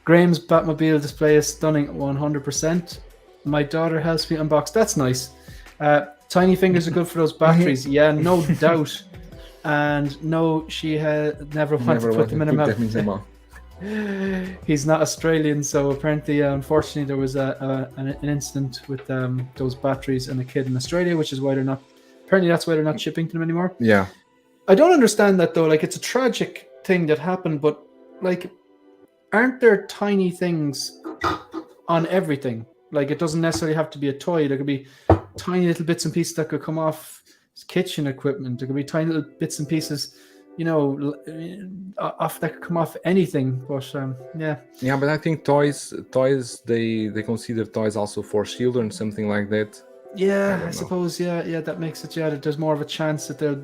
Graham's Batmobile display is stunning at 100%. My daughter helps me unbox. That's nice. Tiny fingers are good for those batteries. Yeah, no doubt. And no, she never wanted to put them in her mouth. He's not Australian, so apparently, unfortunately, there was an incident with those batteries and a kid in Australia, which is why they're not. Apparently, that's why they're not shipping to them anymore. Yeah, I don't understand that though. Like, it's a tragic thing that happened, but like, aren't there tiny things on everything? Like, it doesn't necessarily have to be a toy. There could be tiny little bits and pieces that could come off kitchen equipment. There could be tiny little bits and pieces, you know, off that could come off anything. But yeah, but I think toys they consider toys also for children, something like that. Yeah, I suppose. Yeah, that makes it. Yeah, there's more of a chance that they'll,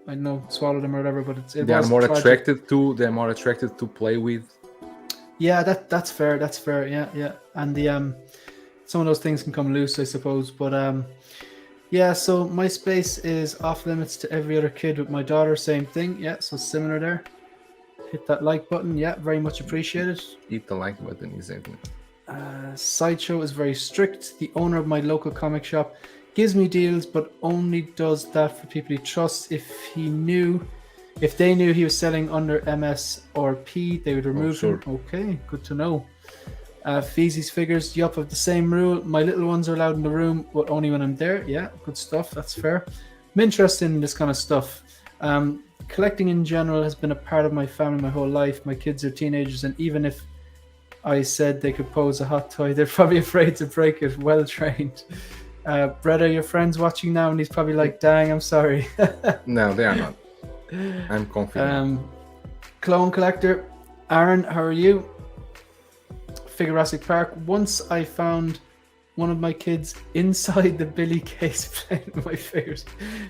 I don't know, swallow them or whatever. But they're more attracted to play with. Yeah, that's fair. That's fair. Yeah, and the some of those things can come loose, I suppose. But yeah, so my space is off limits to every other kid with my daughter. Same thing. Yeah, so similar there. Hit that like button. Yeah, very much appreciated. Hit the like button, exactly. Sideshow is very strict. The owner of my local comic shop gives me deals, but only does that for people he trusts. If they knew he was selling under MS or P, they would remove him. Okay, good to know. Feezy's figures, yup, of the same rule. My little ones are allowed in the room, but only when I'm there. Yeah, good stuff. That's fair. I'm interested in this kind of stuff. Collecting in general has been a part of my family my whole life. My kids are teenagers, and even if I said they could pose a hot toy, they're probably afraid to break it. Well trained. Breda, your friend's watching now, and he's probably like, dang, I'm sorry. No, they are not. I'm confident. Clone collector. Aaron, how are you? Figurassic Park. Once I found one of my kids inside the Billy case playing with my figures.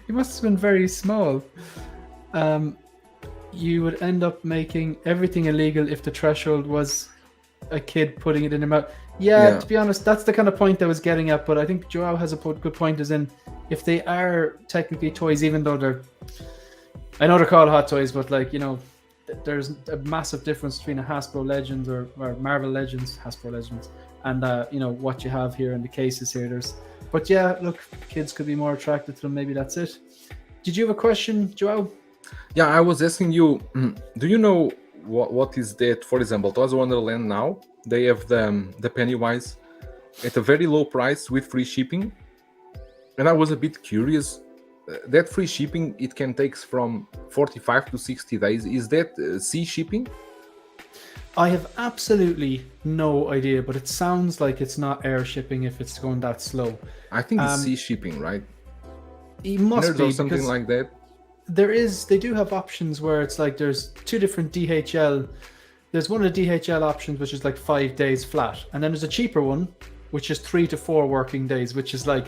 He must have been very small. You would end up making everything illegal if the threshold was a kid putting it in their mouth. Yeah, to be honest, that's the kind of point I was getting at, but I think Joao has a good point, as in, if they are technically toys, even though I know they're called hot toys, but like, you know, there's a massive difference between a Hasbro Legends or Marvel Legends, Hasbro Legends, and you know, what you have here in the cases here. But yeah, look, kids could be more attracted to them. Maybe that's it. Did you have a question, Joao? Yeah, I was asking you, do you know what is that? For example, Toys Wonderland now, they have the Pennywise at a very low price with free shipping. And I was a bit curious. That free shipping, it can take from 45 to 60 days. Is that sea shipping? I have absolutely no idea, but it sounds like it's not air shipping if it's going that slow. I think it's sea shipping, right? It must be, something like that. They do have options where it's like there's two different DHL. There's one of the DHL options which is like 5 days flat, and then there's a cheaper one which is 3 to 4 working days, which is like,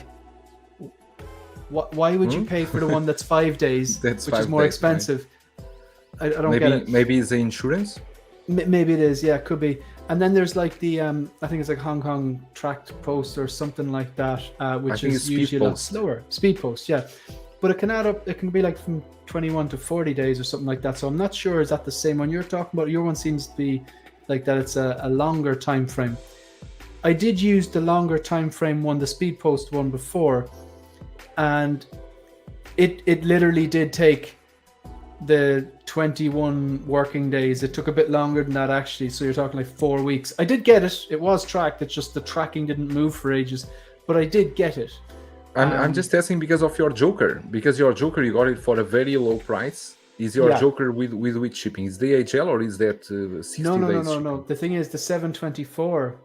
why would you pay for the one that's 5 days, which is more expensive? Right? I don't get it. Maybe it's the insurance. Maybe it is. Yeah, it could be. And then there's like the I think it's like Hong Kong tracked post or something like that, which is usually a lot slower. Speed post, yeah. But it can add up. It can be like from 21 to 40 days or something like that. So I'm not sure, is that the same one you're talking about? Your one seems to be like that. It's a longer time frame. I did use the longer time frame one, the speed post one, before, and it literally did take the 21 working days. It took a bit longer than that, actually. So you're talking like 4 weeks. I did get it. It was tracked. It's just the tracking didn't move for ages, but I did get it. I'm just asking because of your Joker. Because your Joker, you got it for a very low price. Is your Joker with which shipping? Is DHL or is that 60 days? No. The thing is, the 724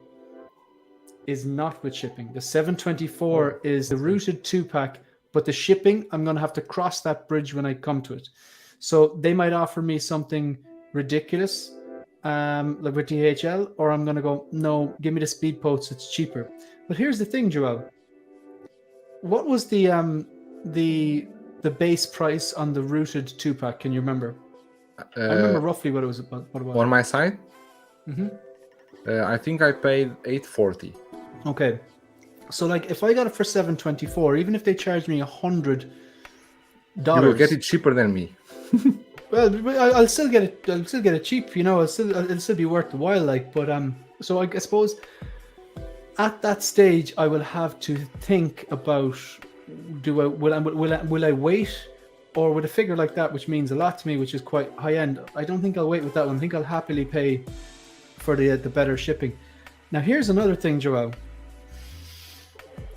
is not with shipping. The 724 is the rooted 2-pack, but the shipping, I'm going to have to cross that bridge when I come to it. So they might offer me something ridiculous, like with DHL, or I'm going to go, no, give me the speed post, it's cheaper. But here's the thing, Joel. What was the base price on the rooted 2-pack? Can you remember? I remember roughly what it was. What it was. On my side? Mm-hmm. I think I paid $840. Okay. So like if I got it for $724, even if they charged me $100, you will get it cheaper than me. Well, I'll still get it. I'll still get it cheap. You know, it'll still be worth the while. Like, but so I suppose at that stage, I will have to think about: will I wait, or with a figure like that, which means a lot to me, which is quite high end? I don't think I'll wait with that one. I think I'll happily pay for the better shipping. Now, here's another thing, Joel.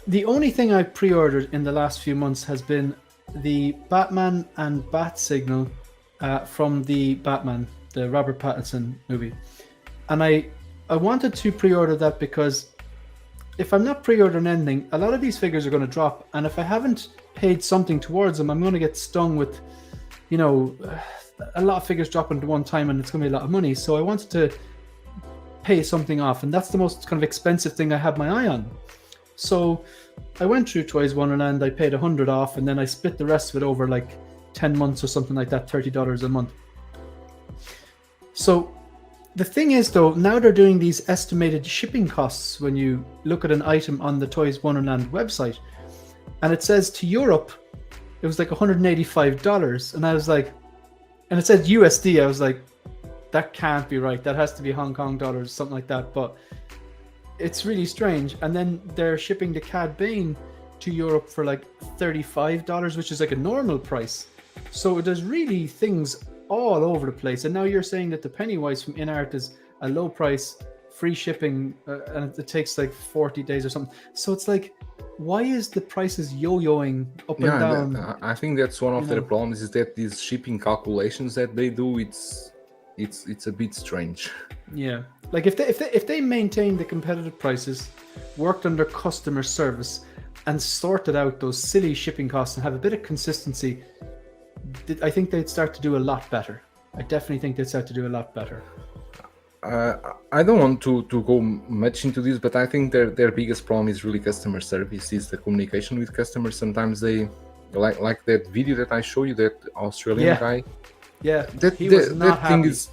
The only thing I've pre-ordered in the last few months has been the Batman and Bat Signal from the Batman, the Robert Pattinson movie. And I wanted to pre-order that because if I'm not pre-ordering anything, a lot of these figures are going to drop. And if I haven't paid something towards them, I'm going to get stung with, you know, a lot of figures dropping at one time and it's going to be a lot of money. So I wanted to pay something off. And that's the most kind of expensive thing I have my eye on. So I went through Toys Wonderland, I paid $100 off, and then I split the rest of it over like 10 months or something like that, $30 a month. So the thing is though, now they're doing these estimated shipping costs when you look at an item on the Toys Wonderland website, and it says to Europe, it was like $185. And I was like, and it said USD, I was like, that can't be right. That has to be Hong Kong dollars, something like that. But it's really strange. And then they're shipping the Cad Bane to Europe for like $35, which is like a normal price. So there's really things all over the place. And now you're saying that the Pennywise from InArt is a low price, free shipping, and it takes like 40 days or something. So it's like, why is the prices yo-yoing up and down? I think that's one of their problems, is that these shipping calculations that they do, it's a bit strange. Yeah, like if they maintained the competitive prices, worked on their customer service, and sorted out those silly shipping costs and have a bit of consistency, I think they'd start to do a lot better. I definitely think they'd start to do a lot better. I don't want to go much into this, but I think their biggest problem is really customer service, is the communication with customers. Sometimes they, like that video that I show you, that Australian guy. Yeah, he was not happy. Thing is,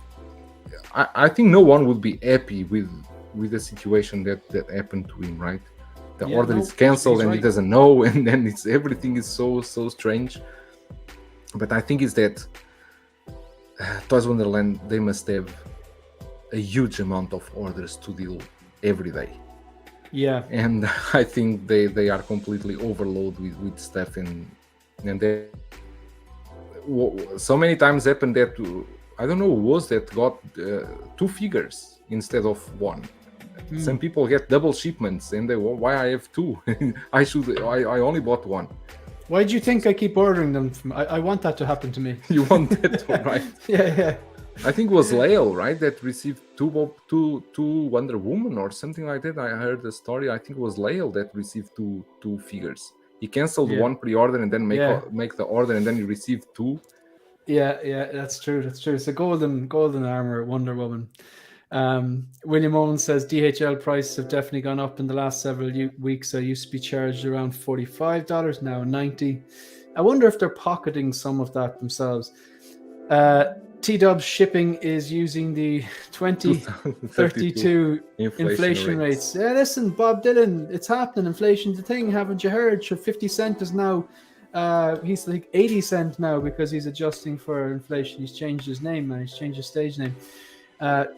I think no one would be happy with the situation that happened to him, right? The order is cancelled and he doesn't know, and then everything is so strange. But I think it's that Toys Wonderland, they must have a huge amount of orders to deal every day. Yeah. And I think they are completely overloaded with stuff, and they, so many times happened that I don't know who was that got 2 figures instead of 1. Some people get double shipments, and they, why I have 2? I only bought 1. Why do you think I keep ordering them? I want that to happen to me. You want that to, right? Yeah. I think it was Lael, right, that received two Wonder Woman or something like that. I heard the story. I think it was Lael that received two figures. He canceled one pre-order and then make the order, and then he received 2. Yeah, that's true. It's a golden armor Wonder Woman. William Owen says DHL prices have definitely gone up in the last several weeks. I used to be charged around $45, now $90. I wonder if they're pocketing some of that themselves. T-Dub's shipping is using the 2032 inflation rates. Yeah, listen, Bob Dylan, it's happening. Inflation's the thing, haven't you heard? 50 Cent is now, he's like 80 cent now because he's adjusting for inflation. He's changed his name, man. He's changed his stage name.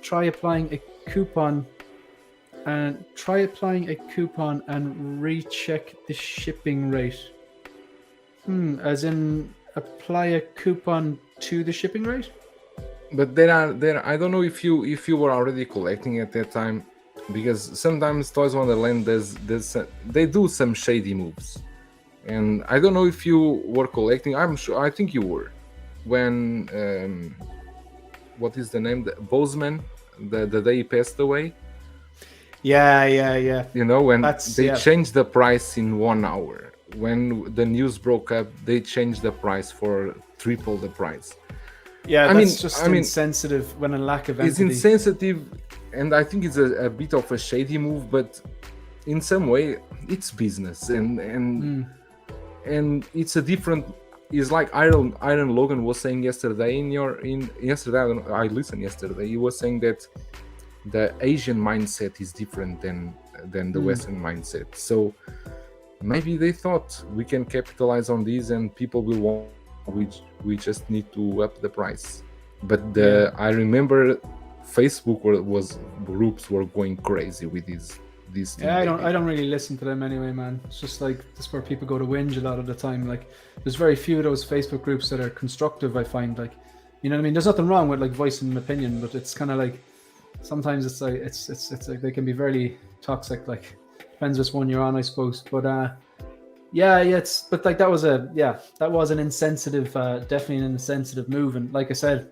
Try applying a coupon and recheck the shipping rate. As in apply a coupon to the shipping rate? But there I don't know if you were already collecting at that time, because sometimes Toys Wonderland they do some shady moves, and I don't know if you were collecting. I think you were when what is the name? Bozeman, the day he passed away. Yeah. You know, when they changed the price in 1 hour. When the news broke up, they changed the price for triple the price. Yeah, that's just insensitive when a lack of empathy. It's insensitive, and I think it's a bit of a shady move, but in some way, it's business, and it's a different. It's like Iron Logan was saying yesterday yesterday. I listened yesterday. He was saying that the Asian mindset is different than the Western mindset. So maybe they thought we can capitalize on this, and people will want we just need to up the price. But Yeah. I remember Facebook groups were going crazy with this thing Yeah, they did. I don't really listen to them anyway, man. It's just like that's where people go to whinge a lot of the time. Like, there's very few of those Facebook groups that are constructive. I find, like, you know what I mean. There's nothing wrong with like voicing an opinion, but it's kind of like sometimes it's like it's like they can be very toxic. Like, depends which one you're on, I suppose. But yeah, it's but like that was an insensitive, definitely an insensitive move. And like I said,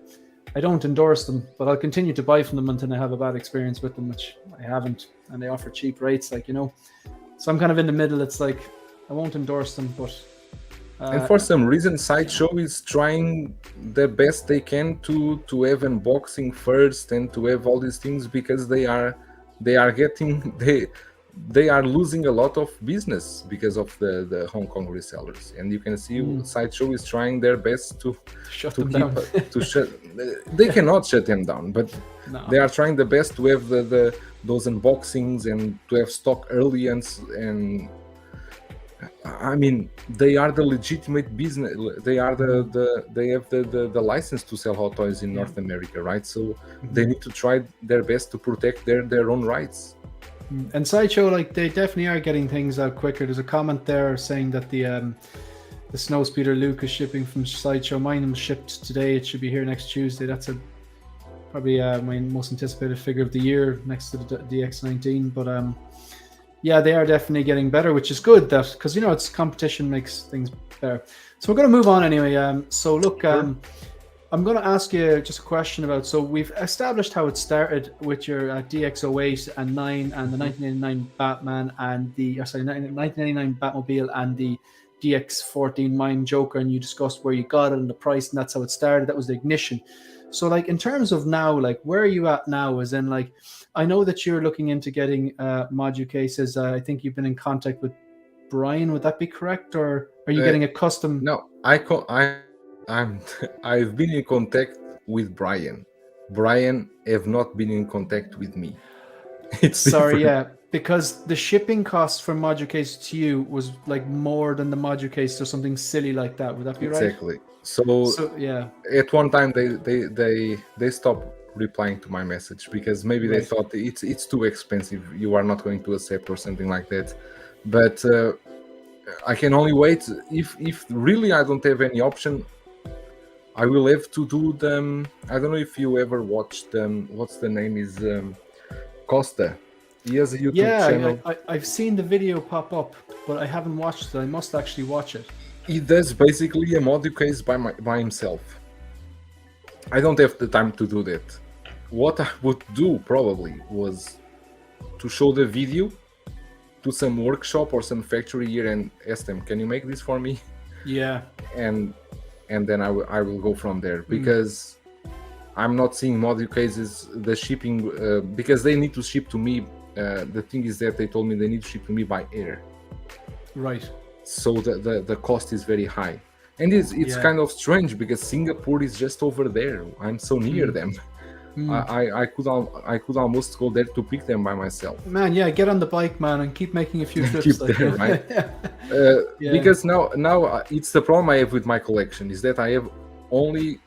I don't endorse them, but I'll continue to buy from them until I have a bad experience with them, which I haven't. And they offer cheap rates, like, you know. So I'm kind of in the middle. It's like I won't endorse them, but And for some reason, Sideshow is trying the best they can to have unboxing first and to have all these things, because they are getting they are losing a lot of business because of the Hong Kong resellers. And you can see Sideshow is trying their best to shut to them keep down. to shut. They cannot shut them down, but No. they are trying the best to have the those unboxings and to have stock early. And I mean, they are the legitimate business. They are they have the license to sell hot toys in North America, right? So they need to try their best to protect their own rights. And Sideshow, like, they definitely are getting things out quicker. There's a comment there saying that the Snowspeeder Luke is shipping from Sideshow. Mine was shipped today. It should be here next Tuesday. That's probably my most anticipated figure of the year, next to the DX19. But yeah, they are definitely getting better, which is good. That because, you know, it's competition makes things better. So we're going to move on anyway. So look, I'm going to ask you just a question about. So we've established how it started with your DX08 and 9 and the 1989 Batman and the 1989 Batmobile and the DX14 Mine Joker, and you discussed where you got it and the price, and that's how it started. That was the ignition. So, like, in terms of now, like, where are you at now? As in, like, I know that you're looking into getting module cases. I think you've been in contact with Brian. Would that be correct, or are you getting a custom? No, I've been in contact with Brian. Brian have not been in contact with me. It's Sorry, different. yeah, because the shipping cost from module case to you was like more than the module case or something silly like that. Would that be right? Exactly. So Yeah, at one time they stopped replying to my message because maybe they right. thought it's too expensive. You are not going to accept or something like that. But I can only wait. If really I don't have any option, I will have to do them. I don't know if you ever watched what's the name is Costa. He has a YouTube channel. I've seen the video pop up, but I haven't watched it. I must actually watch it. He does basically a module case by himself. I don't have the time to do that. What I would do probably was to show the video to some workshop or some factory here and ask them, can you make this for me? Yeah. And then I will go from there, because I'm not seeing module cases, the shipping, because they need to ship to me. The thing is that they told me they need to ship to me by air. Right. So the cost is very high. And it's kind of strange because Singapore is just over there. I'm so near them. I could almost go there to pick them by myself. Man, yeah, get on the bike, man, and keep making a few trips. Keep there, right? Because now it's the problem I have with my collection is that I have only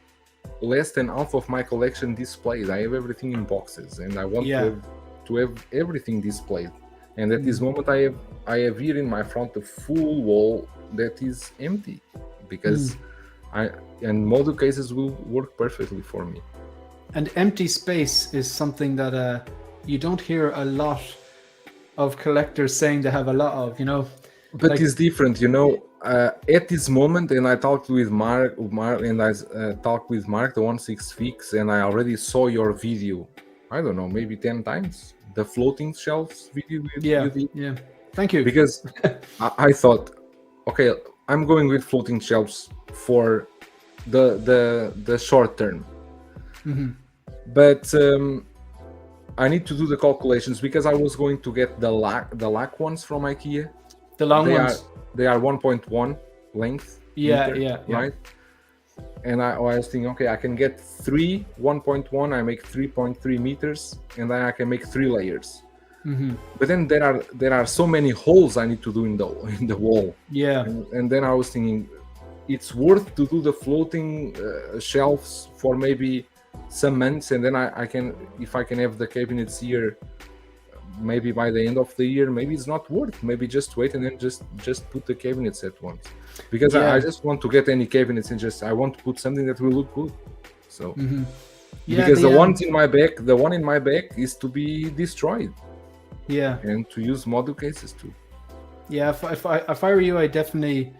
less than half of my collection displayed. I have everything in boxes, and I want to have everything displayed. And at this moment, I have here in my front a full wall that is empty, because and module cases will work perfectly for me. And empty space is something that you don't hear a lot of collectors saying they have a lot of, you know. But like, it's different, you know. At this moment, and I talked with Mark, and I talked with Mark, the 16 Fix, and I already saw your video. I don't know, maybe 10 times. The floating shelves video. Yeah. Thank you. Because I thought, okay, I'm going with floating shelves for the short term. But I need to do the calculations, because I was going to get the lac ones from IKEA. The long ones. They are 1.1 length. Yeah. Right. And I was thinking, okay, I can get 3 1.1. I make 3.3 meters, and then I can make 3 layers. But then there are so many holes I need to do in the wall. Yeah. And then I was thinking, it's worth to do the floating shelves for maybe some months, and then I can, if I can have the cabinets here maybe by the end of the year, maybe it's not worth. Maybe just wait and then just put the cabinets at once, because I just want to get any cabinets and just I want to put something that will look good. So because the one in my back is to be destroyed. And to use module cases too. If I were you, I definitely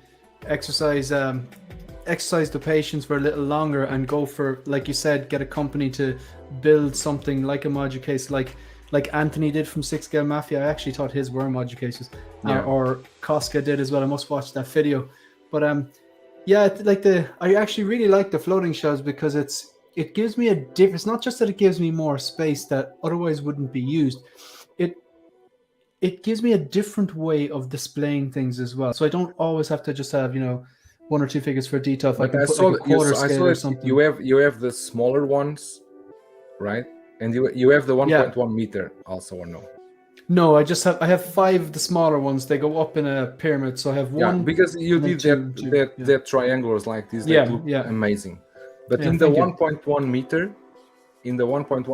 exercise the patience for a little longer and go for, like you said, get a company to build something like a module case, like Anthony did from 6 Scale Mafia. I actually thought his were module cases, or Koska did as well. I must watch that video. But I actually really like the floating shelves because it gives me it's not just that it gives me more space that otherwise wouldn't be used. It gives me a different way of displaying things as well. So I don't always have to just have, 1 or 2 figures for detail. If I can put like a quarter scale or something. You have the smaller ones, right? And you have the 1.1 meter also, or no? No, I have 5 of the smaller ones. They go up in a pyramid. So I have one. Yeah, because you did that triangles like this. That look amazing. But in the 1.1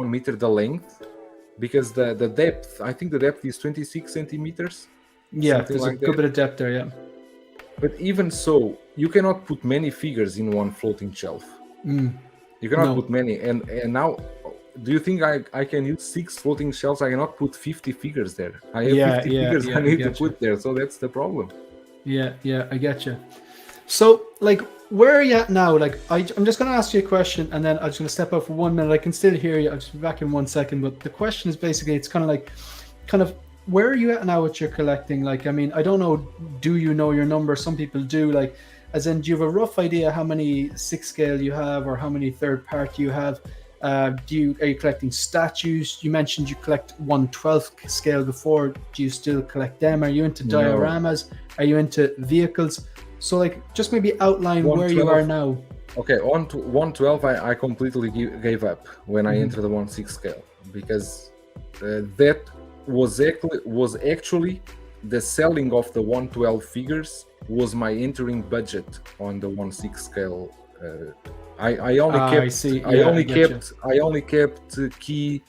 meter, the length, because the depth, I think the depth is 26 centimeters. Yeah, there's like a good bit of depth there, yeah. But even so, you cannot put many figures in one floating shelf. You cannot put many. And now, do you think I can use 6 floating shelves? I cannot put 50 figures there. I have 50 figures I need to put there, so that's the problem. Yeah, I get you. So, like, where are you at now? Like, I'm just going to ask you a question, and then I'm just going to step out for 1 minute. I can still hear you. I'll just be back in 1 second. But the question is basically, it's kind of, where are you at now with your collecting? Like, I mean, I don't know, do you know your number? Some people do. Like, as in, do you have a rough idea how many 6 scale you have or how many third party you have? Are you collecting statues? You mentioned you collect 1/12 scale before. Do you still collect them? Are you into dioramas? Are you into vehicles? So, like, just maybe outline where you are now. Okay, on to 1/12, I completely gave up when I entered the 1/6 scale, because that was actually the selling of the 1/12 figures was my entering budget on the 1/6 scale. I only kept key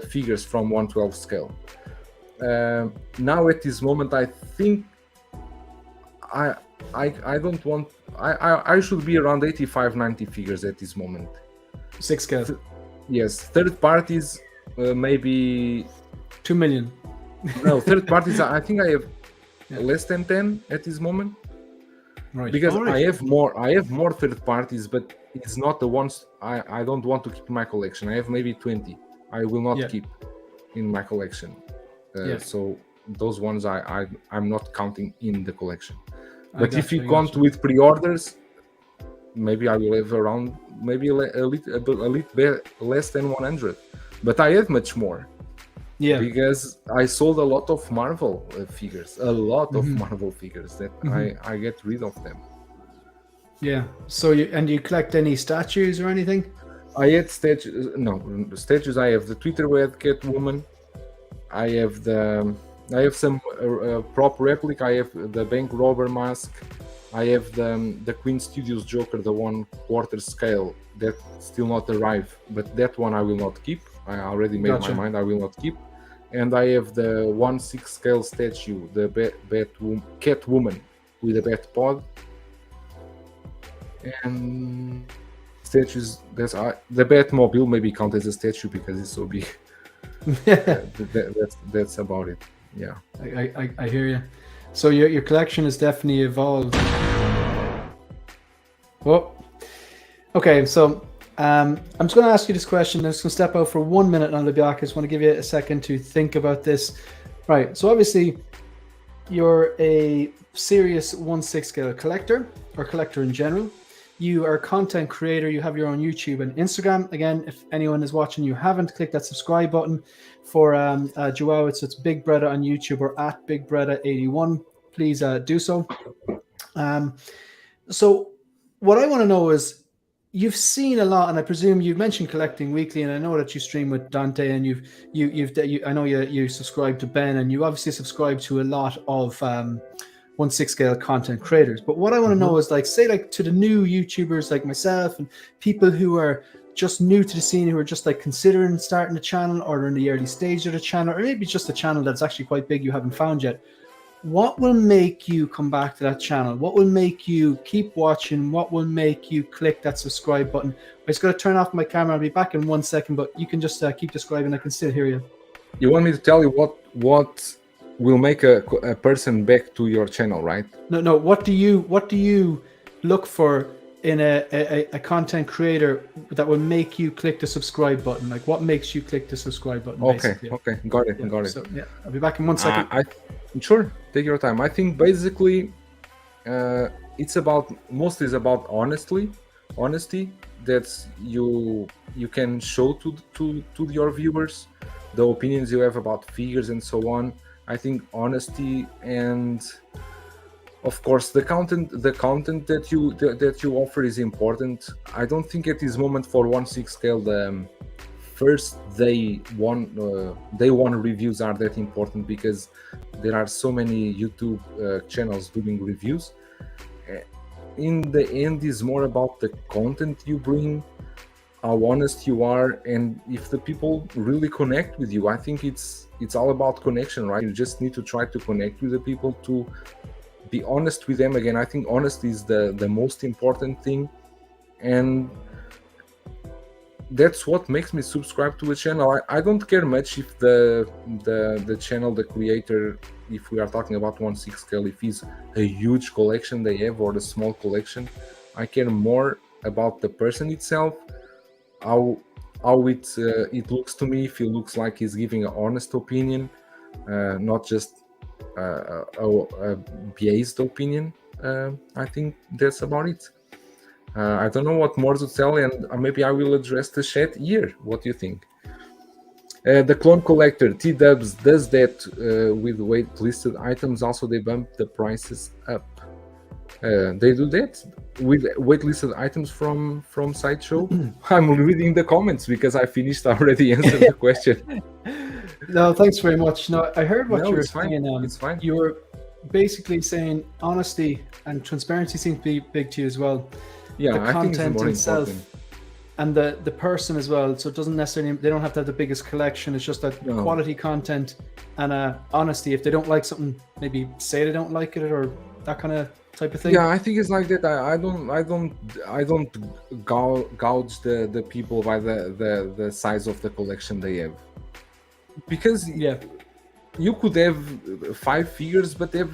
figures from 1/12 scale. Now at this moment, I think I don't want. I should be around 85-90 figures at this moment. 6 scale. Yes, third parties maybe 2 million. No, third parties. I think I have less than 10 at this moment. Right. Because I have more third parties, but it's not the ones I don't want to keep in my collection. I have maybe 20. I will not keep in my collection. So those ones I'm not counting in the collection. But if you count with pre-orders, maybe I will have around maybe a little bit less than 100. But I have much more. Yeah. Because I sold a lot of Marvel figures, Marvel figures that I get rid of them. Yeah. So you collect any statues or anything? I had statues. No, statues. I have the Twitter Red Catwoman. I have some prop replica. I have the bank robber mask. I have the Queen Studios Joker, the 1/4 scale that still not arrived, but that one I will not keep. I already made my mind. I will not keep. And I have the 1/6 scale statue, the Catwoman with a bat pod. And statues. The Batmobile maybe count as a statue because it's so big. That's about it. Yeah. I hear you. So your collection has definitely evolved. Well, okay. So I'm just going to ask you this question. I'm just going to step out for 1 minute and I'll be back. I just want to give you a second to think about this. Right. So obviously, you're a serious 1/6 scale collector or collector in general. You are a content creator. You have your own YouTube and Instagram. Again, if anyone is watching, you haven't clicked that subscribe button for Joao. It's Big Breda on YouTube or at Big Breda 81. Please do so. So what I want to know is, you've seen a lot, and I presume you've mentioned collecting weekly, and I know that you stream with Dante, and I know you subscribe to Ben, and you obviously subscribe to a lot of 1/6 scale content creators. But what I want to know is like, say like to the new YouTubers like myself and people who are just new to the scene, who are just like considering starting a channel or in the early stage of the channel, or maybe just a channel that's actually quite big you haven't found yet. What will make you come back to that channel? What will make you keep watching? What will make you click that subscribe button? I just got to turn off my camera. I'll be back in 1 second, but you can just keep describing. I can still hear you. You want me to tell you what will make a person back to your channel, right? No. What do you look for in a content creator that will make you click the subscribe button? Like, what makes you click the subscribe button? Okay, basically? okay, got it, got it. So yeah, I'll be back in 1 second. Sure, take your time. I think basically it's mostly about honesty. That you can show to your viewers the opinions you have about figures and so on. I think honesty, and of course the content that you offer is important. I don't think at this moment for 1/6 scale the first day one reviews are that important, because there are so many YouTube channels doing reviews. In the end, is more about the content you bring, how honest you are, and if the people really connect with you. I think it's all about connection, right? You just need to try to connect with the people, to be honest with them. Again, I think honesty is the most important thing, and that's what makes me subscribe to a channel. I don't care much if the channel, the creator, if we are talking about 1/6 scale, if it's a huge collection they have or a small collection. I care more about the person itself, how it looks to me, if it looks like he's giving an honest opinion, not just a biased opinion. I think that's about it. I don't know what more to tell, and maybe I will address the chat here. What do you think? The clone collector T-Dubs does that with waitlisted items. Also, they bump the prices up. They do that with waitlisted items from Sideshow. I'm reading the comments because I finished already answering the question. No, thanks very much. No, I heard what you were saying. It's fine. You were basically saying honesty and transparency seem to be big to you as well. Yeah, the I think content it's more itself important. and the person as well. So it doesn't necessarily, they don't have to have the biggest collection. It's just that quality content and honesty. If they don't like something, maybe say they don't like it, or that kind of type of thing. Yeah, I think it's like that. I don't gouge the people by the size of the collection they have, because you could have 5 figures but have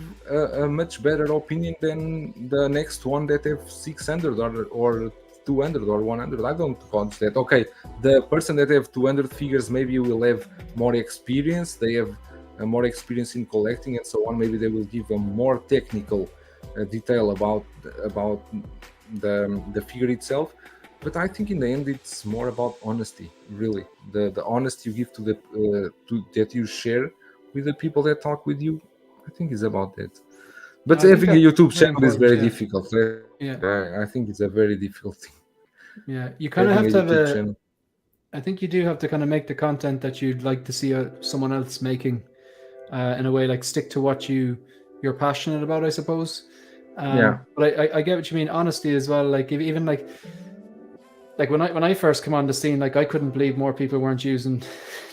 a much better opinion than the next one that have 600 or 200 or 100. I don't gouge that. Okay, the person that have 200 figures maybe will have more experience. They have more experience in collecting and so on. Maybe they will give a more technical detail about the figure itself. But I think in the end it's more about honesty, really. The honesty you give to that you share with the people that talk with you. I think it's about that. But having a YouTube channel is very difficult. I think it's a very difficult thing. Yeah, you kind of have to have channel. I think you do have to kind of make the content that you'd like to see someone else making, in a way, like stick to what you're passionate about, I suppose. But I get what you mean. Honesty as well. Like even like when I first came on the scene, like I couldn't believe more people weren't using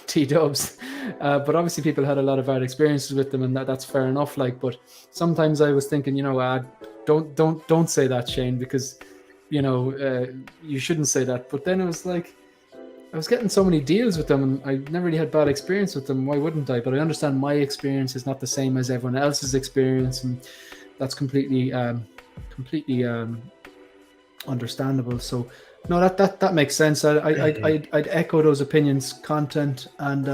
T-Dubs, but obviously people had a lot of bad experiences with them, and that's fair enough. Like, but sometimes I was thinking, don't say that, Shane, because you shouldn't say that. But then it was like I was getting so many deals with them, and I never really had bad experience with them. Why wouldn't I? But I understand my experience is not the same as everyone else's experience, and that's completely understandable. So no, that makes sense. I'd echo those opinions, content and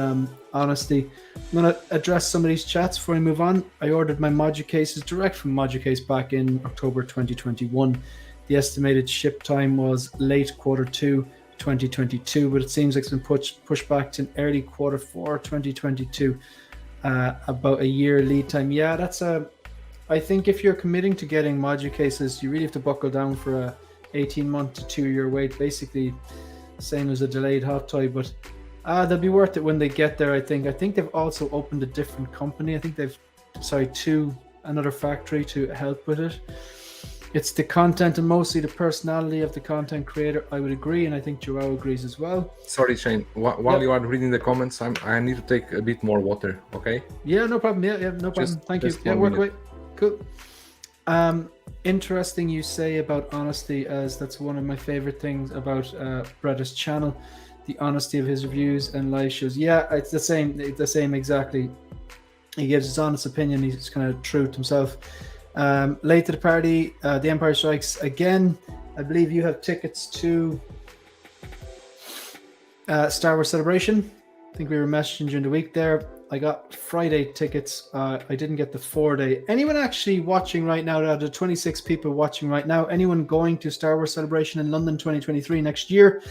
honesty. I'm gonna address some of these chats before I move on. I ordered my Modu cases direct from Moducase back in October 2021. The estimated ship time was late Q2 2022, but it seems like it's been pushed back to early Q4 2022. About a year lead time. Yeah, that's I think if you're committing to getting Modu cases, you really have to buckle down for a 18-month to 2-year wait, basically same as a delayed hot toy, but they'll be worth it when they get there. I think they've also opened a different company. I think they've two another factory to help with it. It's the content and mostly the personality of the content creator. I would agree, and I think Joao agrees as well. Sorry, Shane. While you are reading the comments, I need to take a bit more water. Okay. Yeah, no problem. Yeah, no problem. Thank you. Yeah, work away. Cool. Interesting you say about honesty, as that's one of my favorite things about Breda's channel, the honesty of his reviews and live shows. Yeah, it's the same. It's the same exactly. He gives his honest opinion. He's kind of true to himself. Late to the party, The Empire Strikes Again. I believe you have tickets to Star Wars Celebration. I think we were messaging during the week there. I got Friday tickets. I didn't get the 4-day. Anyone actually watching right now? Out of 26 people watching right now, anyone going to Star Wars Celebration in London 2023 next year?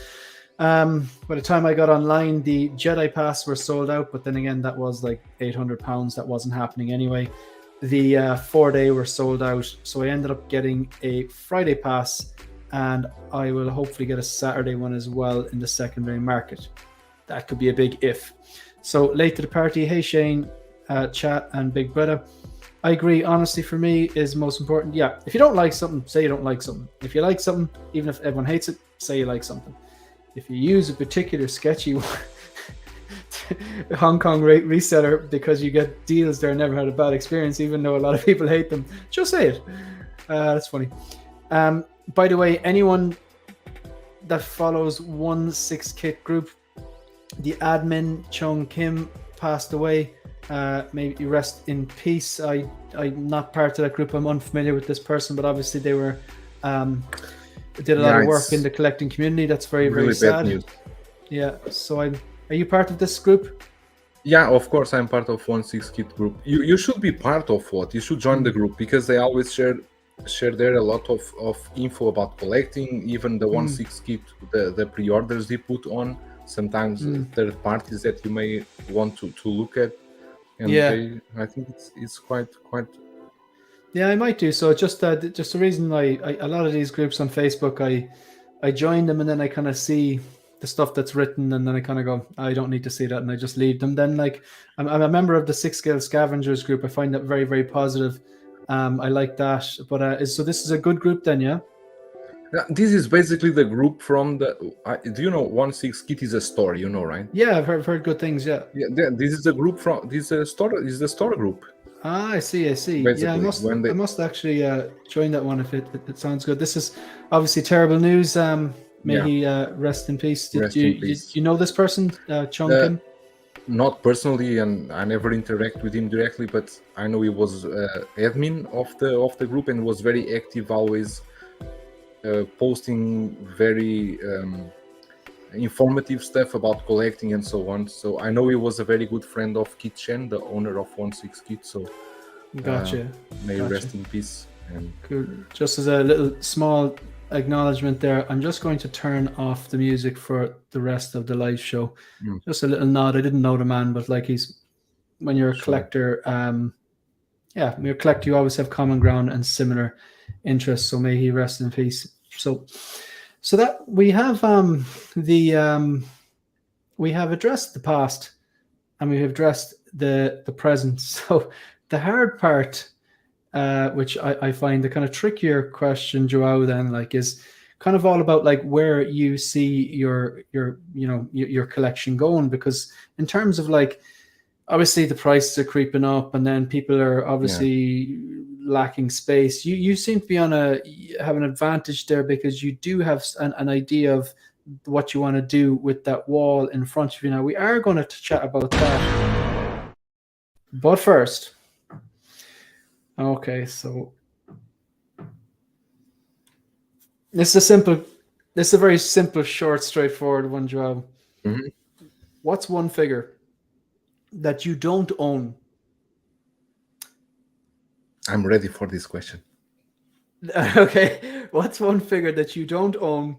By the time I got online, the Jedi Pass were sold out, but then again, that was like £800. That wasn't happening anyway. The 4-day were sold out, so I ended up getting a Friday pass, and I will hopefully get a Saturday one as well in the secondary market. That could be a big if. So late to the party. Hey Shane, chat and Big Breda. I agree. Honesty for me is most important. Yeah, if you don't like something, say you don't like something. If you like something, even if everyone hates it, say you like something. If you use a particular sketchy Hong Kong reseller because you get deals there, never had a bad experience, even though a lot of people hate them, just say it. That's funny. By the way, anyone that follows 1/6kit group, the admin Chung Kim passed away. May you rest in peace. I'm not part of that group. I'm unfamiliar with this person, but obviously they were did a lot of work in the collecting community. That's very, very sad. News. Yeah. So are you part of this group? Yeah, of course I'm part of 1/6kit group. You should be part of what? You should join the group because they always share there a lot of info about collecting, even the 1/6kit, the pre-orders they put on, sometimes third parties that you may want to look at. And I think it's quite. Yeah, I might do so. Just the reason I a lot of these groups on Facebook, I join them and then I kind of see the stuff that's written, and then I kind of go, I don't need to see that, and I just leave them. Then, like, I'm a member of the 6-Scale Scavengers group. I find that very, very positive. I like that. But so this is a good group then, yeah? This is basically the group from the. Do you know 1/6kit is a store? You know, right? Yeah, I've heard good things. Yeah. Yeah, this is the group from this store. Is the store group. Ah, I see. Basically, yeah, I must actually join that one if it sounds good. This is obviously terrible news. May he rest in peace. Did you know this person, Chung Kim? Not personally, and I never interact with him directly, but I know he was admin of the group and was very active, always posting very informative stuff about collecting and so on. So I know he was a very good friend of Kit Chen, the owner of 1/6kit. So gotcha. May rest in peace. And cool. Just as a little small acknowledgement there, I'm just going to turn off the music for the rest of the live show. Just a little nod. I didn't know the man, but like when you're a collector, when you're a collector, you always have common ground and similar interests. So may he rest in peace. So that we have we have addressed the past and we have addressed the present. So the hard part, which I find the kind of trickier question, Joao, then like is kind of all about like where you see your collection going, because in terms of like obviously the prices are creeping up and then people are obviously lacking space. You seem to be have an advantage there because you do have an idea of what you want to do with that wall in front of you. Now we are going to chat about that, but first, okay, so this is a very simple, short, straightforward one, Joao. What's one figure that you don't own? I'm ready for this question. Okay, what's one figure that you don't own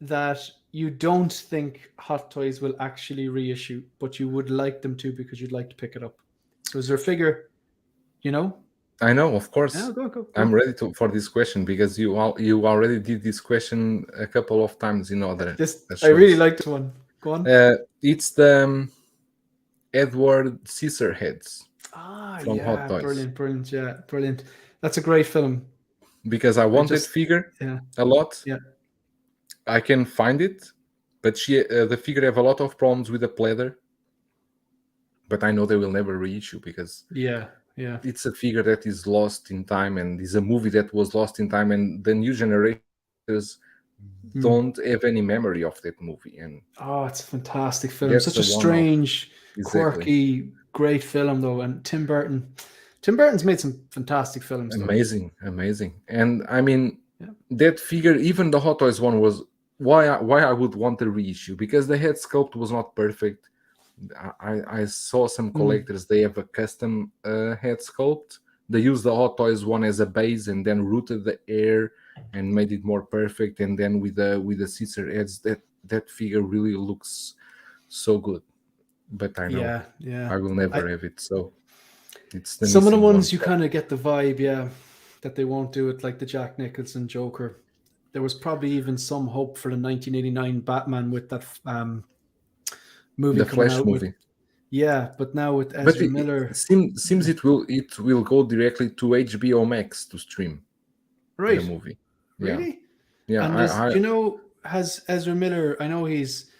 that you don't think Hot Toys will actually reissue, but you would like them to because you'd like to pick it up? So is there a figure, you know? I know, of course. Yeah, go. I'm ready for this question because you already did this question a couple of times in other shows. I really like this one. Go on. It's the Edward Scissorheads. Ah, from Hot yeah, Toys brilliant, brilliant, yeah, brilliant. That's a great film. because I I want that just, figure yeah, a lot. yeah, I can find it, but the figure have a lot of problems with the pleather. But I know they will never reissue because yeah, yeah. it's a figure that is lost in time and is a movie that was lost in time, and the new generation Mm. don't have any memory of that movie, and Oh, it's a fantastic film. that's Such a a one-off. strange, Exactly. quirky, great film though. And Tim Burton, Tim Burton's made some fantastic films though. Amazing, amazing. And I mean, Yeah. that figure, even the Hot Toys one, was why I would want a reissue, because the head sculpt was not perfect. I saw some Mm. collectors, they have a custom head sculpt. They use the Hot Toys one as a base and then routed the air and made it more perfect. And then with the scissor heads, that figure really looks so good. But I know Yeah, yeah. I will I never have it, so it's the Some of the missing one. ones you kind of get the vibe, yeah, that they won't do it, like the Jack Nicholson Joker. There was probably even some hope for the 1989 Batman with that movie The coming Flash out with, movie. yeah, but now with But Ezra it Miller. seems Yeah. it will go directly to HBO Max to stream the Right, movie. Yeah, really? yeah. And does, do you know, has Ezra Miller, I know he's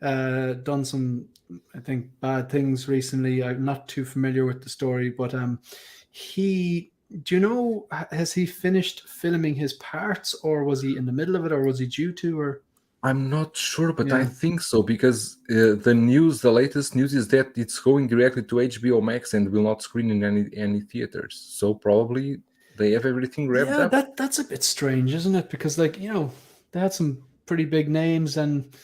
done some, I think, bad things recently. I'm not too familiar with the story, but he, do you know, has he finished filming his parts, or was he in the middle of it, or was he due to, or I'm not sure, but I yeah, think so because the latest news is that it's going directly to HBO Max and will not screen in any theaters. So probably they have everything wrapped yeah, up. that's a bit strange, isn't it? Because like, you know, they had some pretty big names, and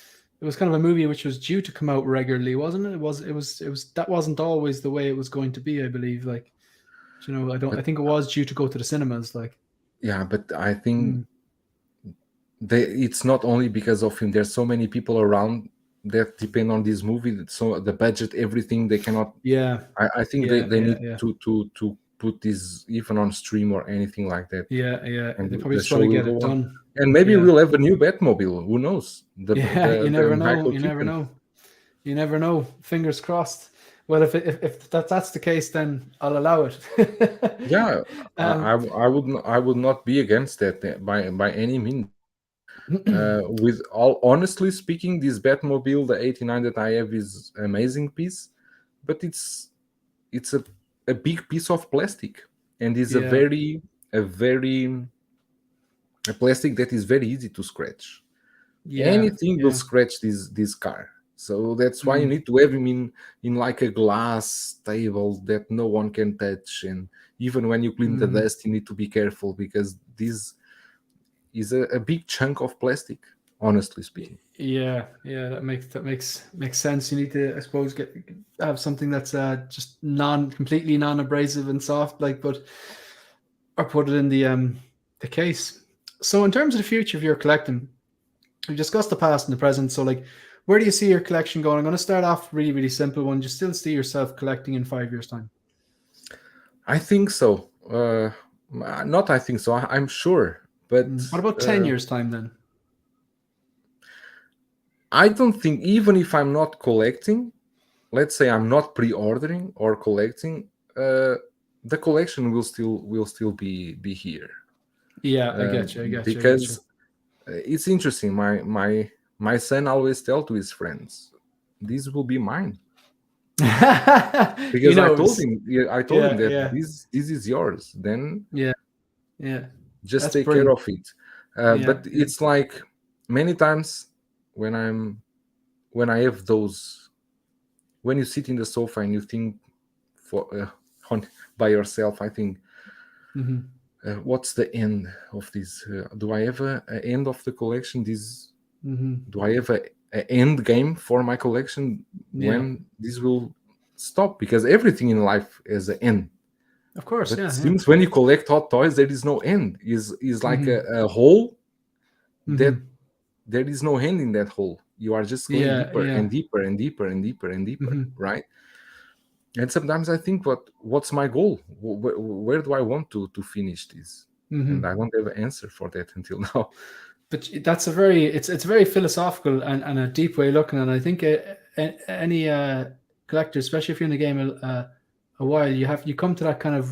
it was kind of a movie which was due to come out regularly, wasn't it? It was that wasn't always the way it was going to be, I believe. Like, you know, I But think it was due to go to the cinemas, like. yeah, but I think Mm. it's not only because of him. There's so many people around that depend on this movie. So the budget, everything, they cannot. Yeah, I think yeah, they yeah, need yeah, to put this even on stream or anything like that, yeah, yeah. and They probably the just want show to will get go it on. done. And maybe Yeah, we'll have a new Batmobile. Who knows? yeah. You The never know. Michael You never Keaton. know. You never know. Fingers crossed. Well, if that's the case, then I'll allow it. Yeah, um, I would not be against that by any means. With all honestly speaking, this Batmobile, the 89 that I have, is amazing piece, but it's a big piece of plastic, and is yeah. a very a plastic that is very easy to scratch. Yeah, Anything will yeah. scratch this car. So that's why you Mm, need to have him in like a glass table that no one can touch. And even when you clean the mm. dust, you need to be careful because this is a big chunk of plastic, honestly speaking. Yeah, yeah. That makes sense. You need to, I suppose, have something that's just completely non-abrasive and soft, like, but or put it in the case. So, in terms of the future of your collecting, we've discussed the past and the present. So, like, where do you see your collection going? I'm going to start off really, really simple one. Do you still see yourself collecting in 5 years' time? I think so. Not I think so. I'm sure. But What about 10 years' time then? I don't think, even if I'm not collecting, let's say I'm not pre-ordering or collecting, the collection will still be here. Yeah, I get you. I get you. I get you. Because it's interesting. My son always tell to his friends, "This will be mine," He because knows. I told him Yeah, that yeah, this is yours. Then yeah, yeah. just That's take care brilliant. of it. Yeah, But yeah. it's like many times when when I have those, when you sit in the sofa and you think for on by yourself, I think, Hmm. what's the end of this? Do I have a end of the collection? This Hmm. Do I have a end game for my collection Yeah, when this will stop? Because everything in life has an end. of course. But Yeah, yeah. since when you collect hot toys, there is no end. Is like Hmm. a hole that Hmm. there is no end in that hole. You are just going Yeah, deeper yeah. and deeper and deeper and deeper and deeper, Hmm. right? And sometimes I think, what's my goal? Where do I want to finish this? And Hmm. I don't have an answer for that until now. But that's it's very philosophical and a deep way of looking. And I think any collector, especially if you're in the game a while, you come to that kind of,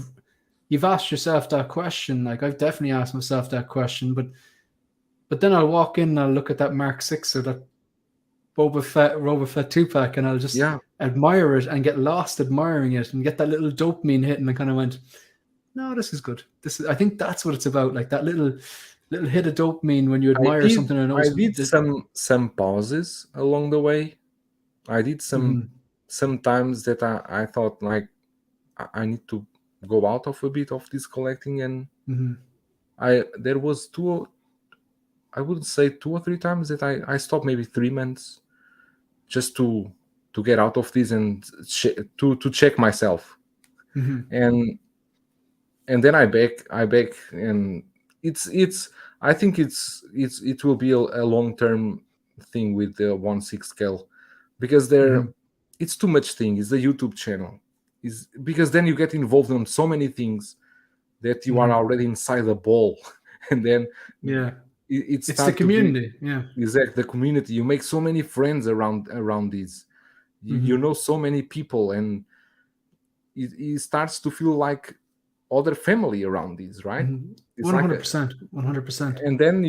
you've asked yourself that question. Like I've definitely asked myself that question, but then I'll walk in and I'll look at that Mark 6 or that Boba Fett 2-pack, and I'll just Yeah, admire it and get lost admiring it and get that little dopamine hit, and I kind of went, no, this is good. I think that's what it's about, like that little hit of dopamine when you I admire did. something and know I did that. some pauses along the way. I did some times that I thought like I need to go out of a bit of this collecting, and there was I would say 2 or 3 times that I stopped, maybe 3 months, just to get out of this and to check myself, and then I back, and it's I think it will be a long-term thing with the 1/6 scale, because it's too much thing. It's the YouTube channel, is because then you get involved in so many things that you are already inside the ball, and then Yeah, it it's the starts to be community. Yeah. exactly the community. You make so many friends around this. You know so many people, and it starts to feel like other family around this, right? It's like 100%, 100%. and then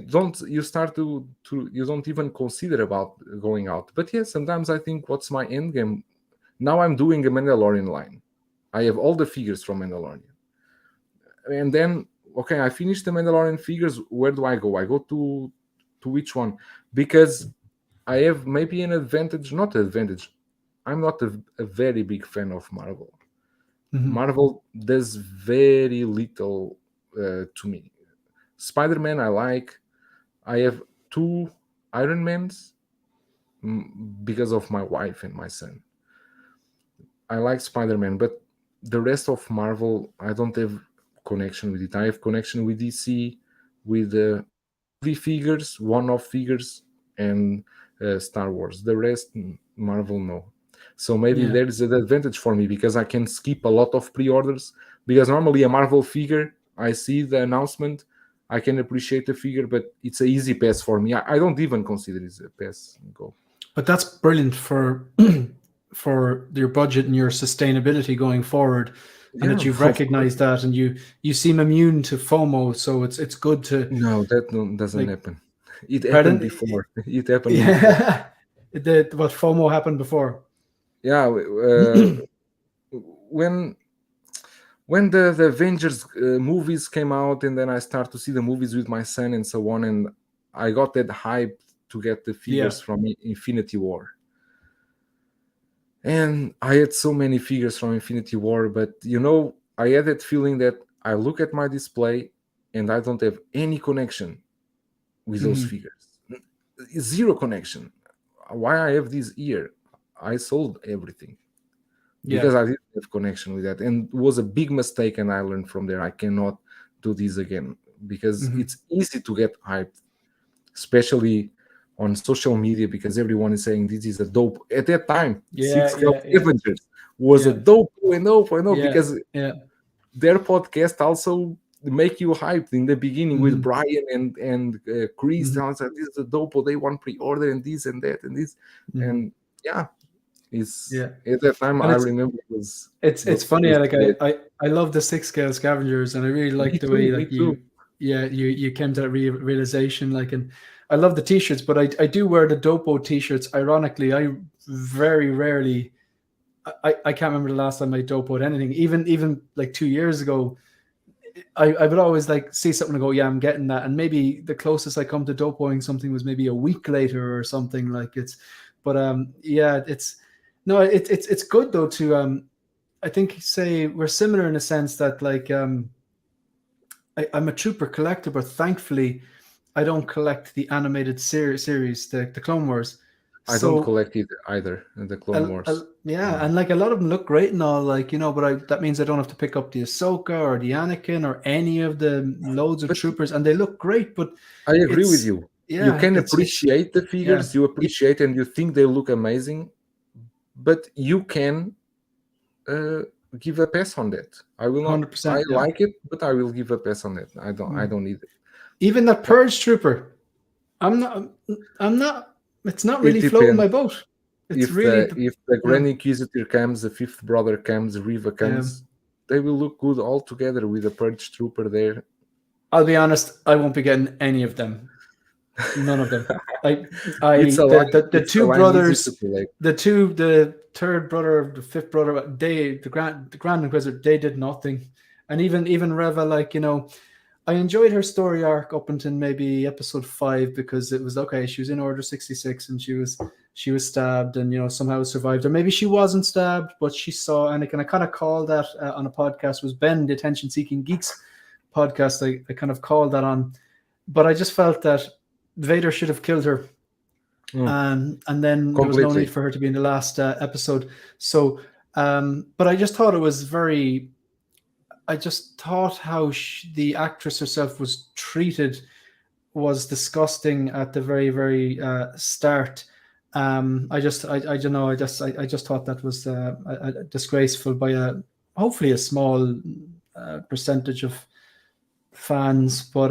don't you start to you don't even consider about going out. But yes, sometimes I think, what's my end game? Now I'm doing a Mandalorian line. I have all the figures from Mandalorian, and then okay, I finished the Mandalorian figures. Where do I go? I go to which one? Because I have maybe an advantage, not advantage. I'm not a very big fan of Marvel. Marvel does very little to me. Spider-Man I like. I have 2 Iron Mans because of my wife and my son. I like Spider-Man, but the rest of Marvel, I don't have connection with it. I have connection with DC, with movie figures, one-off figures, and Star Wars. The rest, Marvel, no. So maybe Yeah. there is an advantage for me, because I can skip a lot of pre-orders. Because normally a Marvel figure, I see the announcement, I can appreciate the figure, but it's an easy pass for me. I don't even consider it a pass. Go. But that's brilliant for for your budget and your sustainability going forward, and Yeah, that you've of course. recognized that, and you seem immune to FOMO. So it's good to, No, that doesn't like, happen. It happened pardon. before. It happened before. Yeah, what FOMO happened before. Yeah, when the Avengers movies came out, and then I start to see the movies with my son and so on, and I got that hype to get the Yeah. figures from Infinity War. And I had so many figures from Infinity War, but I had that feeling that I look at my display and I don't have any connection with those figures. Zero connection. Why I have this here? I sold everything because Yeah. I didn't have connection with that, and it was a big mistake. And I learned from there, I cannot do this again, because it's easy to get hyped, especially on social media, because everyone is saying this is a dope. At that time, Yeah. Six Yeah. Yeah. Avengers was a Yeah. dope. I know, Yeah. because Yeah. their podcast also make you hyped in the beginning with Brian and Chris. And I was like, this is a dope. They want pre-order and this and that and this, and yeah, it's Yeah. at that time And I remember it's funny. was Like great. I love the 6 scale scavengers, and I really Me like the way, too, me like, too. you came to that realization. Like, and I love the t-shirts, but I do wear the Dopo t-shirts. Ironically, I very rarely. I can't remember the last time I Dopoed anything. Even like 2 years ago, I would always like see something and go, yeah, I'm getting that. And maybe the closest I come to Dopoing something was maybe a week later or something. Like, but yeah, it's no, it's good though to I think, say we're similar in a sense that, like, I'm a trooper collector, but thankfully I don't collect the animated series, the Clone Wars. I don't So collect it either, the Clone Wars. yeah, and like a lot of them look great and all, like, but that means I don't have to pick up the Ahsoka or the Anakin or any of the loads of But troopers, and they look great. But I agree with it's you. You yeah, can it's appreciate the yeah, figures, you appreciate and you think they look amazing, but you can uh, give a pass on that. I will not. I 100%. Yeah. like it, but I will give a pass on that. I don't need it. Even that Purge trooper, I'm not. It's not It really floating depends. my boat. It's really the, if the yeah, Grand Inquisitor comes, the fifth brother comes, Riva yeah. comes, they will look good all together with a Purge Trooper there. I'll be honest, I won't be getting any of them. None of them. It's a line. The It's a two line easy to brothers, collect. the third brother, the fifth brother, the Grand Inquisitor, they did nothing. And even Reva, like, you know, I enjoyed her story arc up until maybe episode 5, because it was okay. She was in Order 66 and she was stabbed and, you know, somehow survived. Or maybe she wasn't stabbed, but she saw Anakin. I kind of called that on a podcast, was Ben, the Attention Seeking Geeks podcast. I kind of called that on, but I just felt that Vader should have killed her. And then Completely. There was no need for her to be in the last episode. So, but I just thought it was very. I just thought how the actress herself was treated was disgusting at the very, very start. I don't know. I just thought that was disgraceful by hopefully a small percentage of fans. But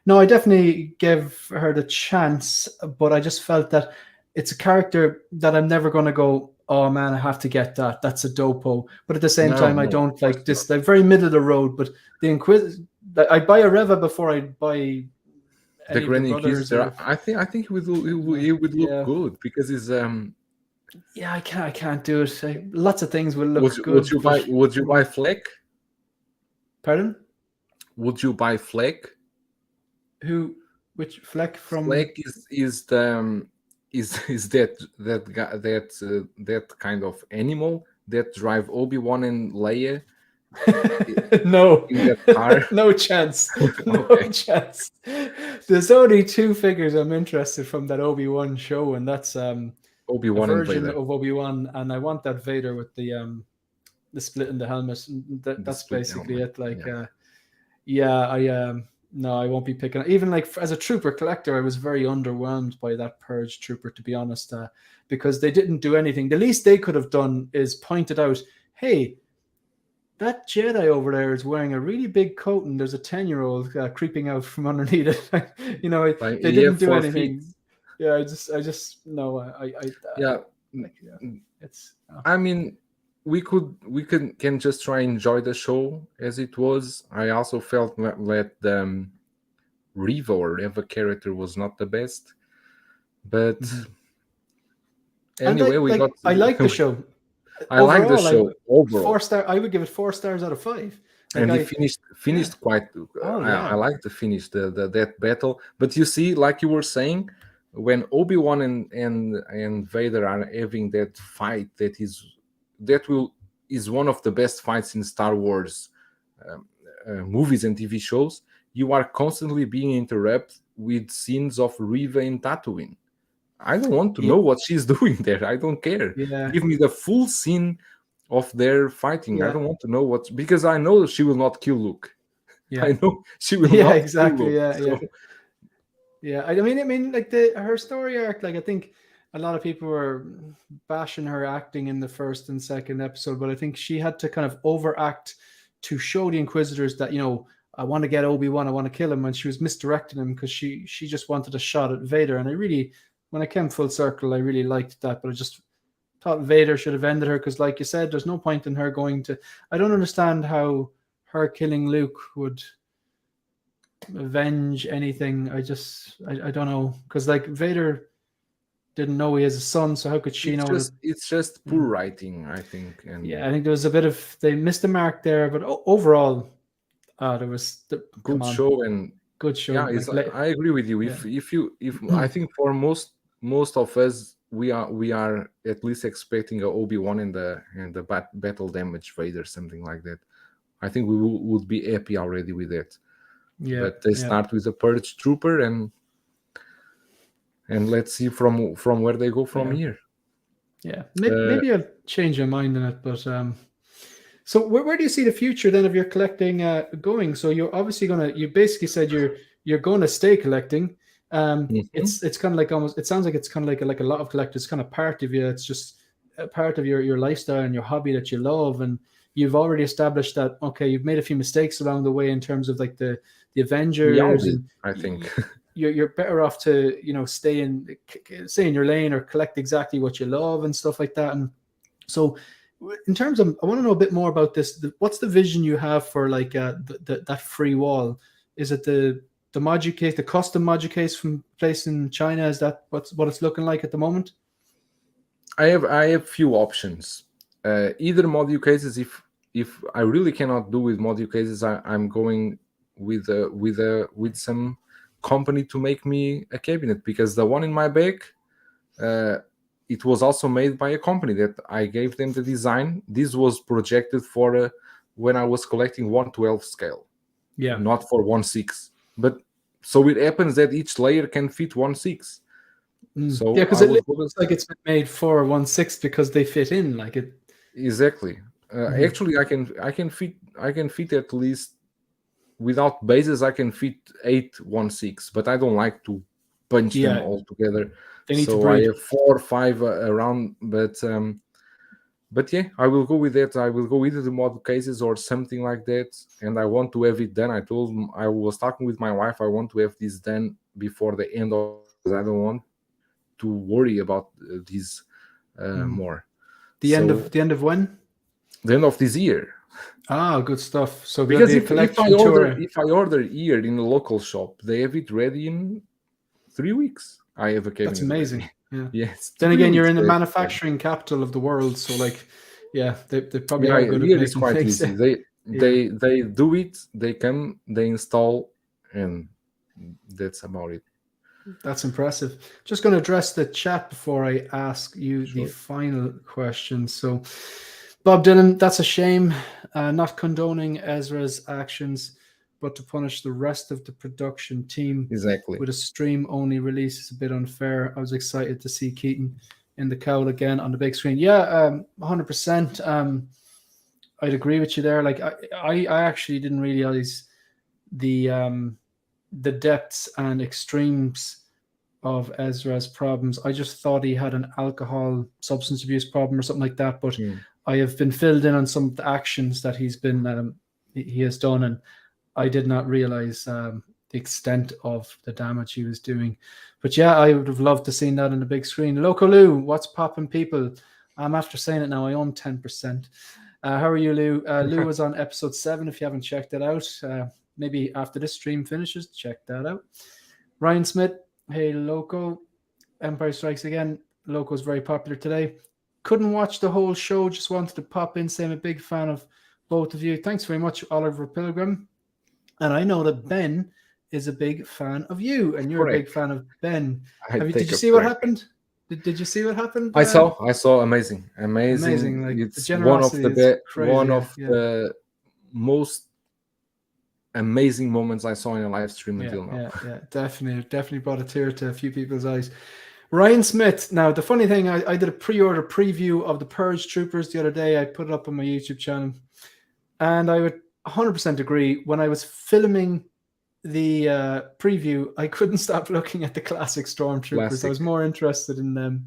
no, I definitely gave her the chance. But I just felt that it's a character that I'm never going to go, oh man, I have to get that. That's a dopo. But at the same time, I don't like this. They're very middle of the road. But the Inquisitor, I buy a Reva before I buy the Grand Inquisitor. I think he would look good because he's yeah, I can't do it. Lots of things will look good. Would you buy Fleck? Pardon? Would you buy Fleck? Which Fleck from? Fleck is the is that guy, that kind of animal that drive Obi-Wan and Leia? No, in that car? No chance. No chance. There's only 2 figures I'm interested from that Obi-Wan show, and that's Obi-Wan a version and Vader. of Obi-Wan, and I want that Vader with the split in the helmet. That's basically it. Like, no, I won't be picking. Even like as a trooper collector, I was very underwhelmed by that Purge trooper, to be honest, because they didn't do anything. The least they could have done is pointed out, hey, that Jedi over there is wearing a really big coat, and there's a 10-year-old creeping out from underneath it. You know, they didn't do anything. Feet. Yeah, I just no. It's. I mean, we can just try and enjoy the show as it was. I also felt that the Reva or Reva character was not the best, but anyway, I like the show. I like the show overall. 4 star. I would give it 4 stars out of 5. And he finished quite. I like to finish that battle. But you see, like you were saying, when Obi-Wan and Vader are having that fight, is one of the best fights in Star Wars movies and TV shows. You are constantly being interrupted with scenes of Reva in Tatooine. I don't want to know what she's doing there. I don't care. Yeah. Give me the full scene of their fighting. I don't want to know because I know she will not kill Luke. Yeah. I know she will not exactly. kill Luke. Yeah. I mean, like her story arc. Like, I think a lot of people were bashing her acting in the first and second episode, but I think she had to kind of overact to show the Inquisitors that, you know, I want to get Obi-Wan, I want to kill him, and she was misdirecting him because she just wanted a shot at Vader, and I really. When I came full circle, I really liked that, but I just thought Vader should have ended her because, like you said, there's no point in her going to. I don't understand how her killing Luke would avenge anything. I don't know, because like Vader didn't know he has a son, so how could she know? It's just poor writing, I think. And yeah, I think there was a bit of they missed the mark there, but overall, there was good show and good show. Yeah, I agree with you. If I think for most of us, we are at least expecting a Obi-Wan and the battle damage Vader, something like that. I think we would be happy already with that. Yeah, but they start with a Purge Trooper and let's see from where they go from here. Yeah, maybe I'll change your mind on it, but so where do you see the future then of your collecting going? So you're obviously you basically said you're going to stay collecting. It's kind of like almost. It sounds like it's kind of like a lot of collectors, kind of part of you. It's just a part of your lifestyle and your hobby that you love, and you've already established that. Okay, you've made a few mistakes along the way in terms of like the Avengers. I think. you're better off to stay in your lane or collect exactly what you love and stuff like that. And so, in terms of, I want to know a bit more about this. What's the vision you have for like that free wall? Is it the module case, the custom module case from place in China? Is that what it's looking like at the moment? I have few options. Either module cases, if I really cannot do with module cases, I'm going with some company to make me a cabinet, because the one in my bag, it was also made by a company that I gave them the design. This was projected for when I was collecting 1/12 scale, Yeah, not for 1/6. But so it happens that each layer can fit 1/6. So yeah, because I it was looks like it's been made for 1/6 because they fit in like it. exactly. Actually, I can fit at least, without bases, I can fit 8 1/6, but I don't like to punch them Yeah, all together. they need to So I breathe. have 4 or 5 around, but yeah, I will go with that. I will go either the model cases or something like that, and I want to have it done. I was talking with my wife. I want to have this done before the end of. I don't want to worry about this more. The end So of when? the end of this year. Ah, good stuff. So there'll Because be a collection tour. if I order here in a local shop, they have it ready in 3 weeks. I have a That's cabinet amazing. ready. Yeah. Yes, Then three again, you're weeks. in the They have it ready. manufacturing capital of the world, so like, yeah, they probably Yeah, are good at here it's making quite things. easy. Yeah, They do it. They come. They install, and that's about it. that's impressive. Just going to address the chat before I ask you the Sure. final question. So, Bob Dylan, that's a shame. Not condoning Ezra's actions, but to punish the rest of the production team Exactly. with a stream-only release is a bit unfair. I was excited to see Keaton in the cowl again on the big screen. Yeah, 100%. I'd agree with you there. Like I actually didn't realize the depths and extremes of Ezra's problems. I just thought he had an alcohol substance abuse problem or something like that. But Hmm. I have been filled in on some of the actions that he has done, and I did not realize the extent of the damage he was doing. But yeah, I would have loved to seen that on the big screen. Loco Lou, what's popping, people? I'm after saying it now. I own 10%. How are you, Lou? Lou was on episode 7. If you haven't checked it out, maybe after this stream finishes, check that out. Ryan Smith, hey, Loco. Empire Strikes Again. Loco's very popular today. Couldn't watch the whole show, just wanted to pop in, say I'm a big fan of both of you. Thanks very much, Oliver Pilgrim. And I know that Ben is a big fan of you, and you're a big Correct. fan of Ben. I Did take you a see what break. happened? Did you see what happened? I saw. Amazing. Amazing. Like the It's generosity is crazy. one Yeah, of yeah, the most amazing moments I saw in a live stream yeah, until now. yeah. Definitely brought a tear to a few people's eyes. Ryan Smith. Now, the funny thing, I did a pre-order preview of the Purge Troopers the other day. I put it up on my YouTube channel, and I would 100% agree. When I was filming the preview, I couldn't stop looking at the classic Stormtroopers. I Classic. was more interested in them.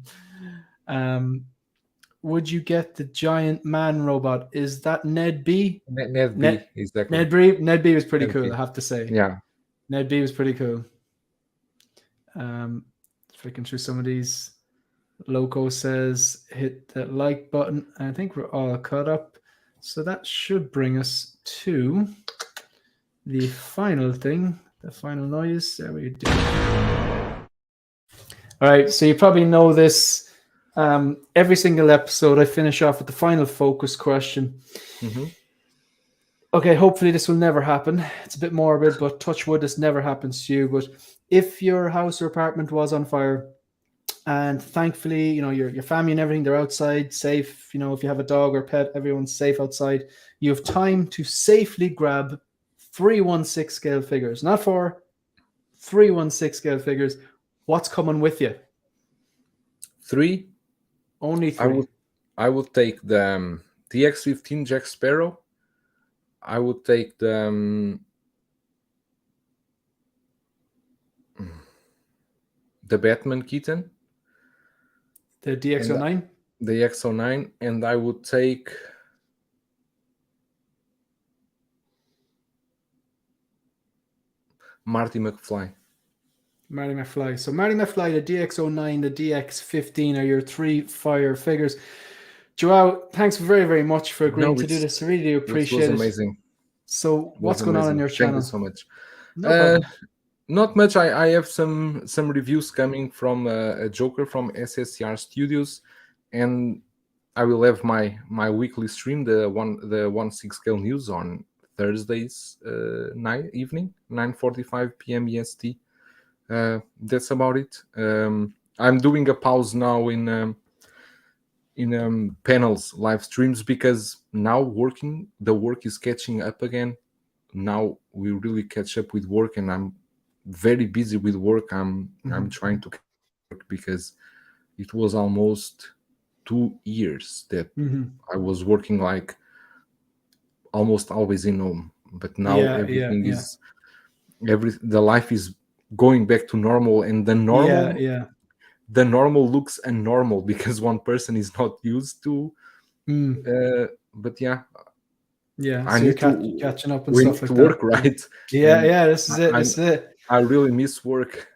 Would you get the giant man robot? Is that Ned B? Ned B, exactly. Ned B was pretty Ned cool, B. I have to say. Yeah. Ned B was pretty cool. Flicking through some of these. Loco says hit the like button. I think we're all caught up. So that should bring us to the final thing, the final noise. There we do. All right, so you probably know this. Every single episode, I finish off with the final focus question. Mm-hmm. Okay, hopefully this will never happen. It's a bit morbid, but touch wood, this never happens to you. But if your house or apartment was on fire, and thankfully, your family and everything, they're outside, safe. If you have a dog or pet, everyone's safe outside. You have time to safely grab 3/16 scale figures, not 4, 3/16 scale figures. What's coming with you? 3. Only 3. I would take the X-15 Jack Sparrow. I would take the Batman Keaton. The DX09? The X09, and I would take Marty McFly. Marty McFly. So Marty McFly, the DX09, the DX15 are your three fire figures. Joao, thanks very, very much for agreeing No, to do it's this. I really do it was appreciate it. amazing. So It was what's going on amazing. your Thank you channel? so much. No Uh, problem. Not much. I have some reviews coming from a Joker from SSCR Studios, and I will have my weekly stream, the 1/6 scale news on Thursdays night evening 9:45 p.m. EST. That's about it. I'm doing a pause now in panels live streams because now the work is catching up again. Now we really catch up with work, and I'm very busy with work. I'm trying to work because it was almost 2 years that I was working like almost always in home. But now Yeah, yeah, everything yeah. is the life is going back to normal, and Yeah, yeah. the normal looks unnormal because one person is not used to. But yeah, Yeah. I So you're need to. catching up and We stuff need to like work, that. Yeah. right? Yeah, And yeah. This is it. I This is it. I really miss work.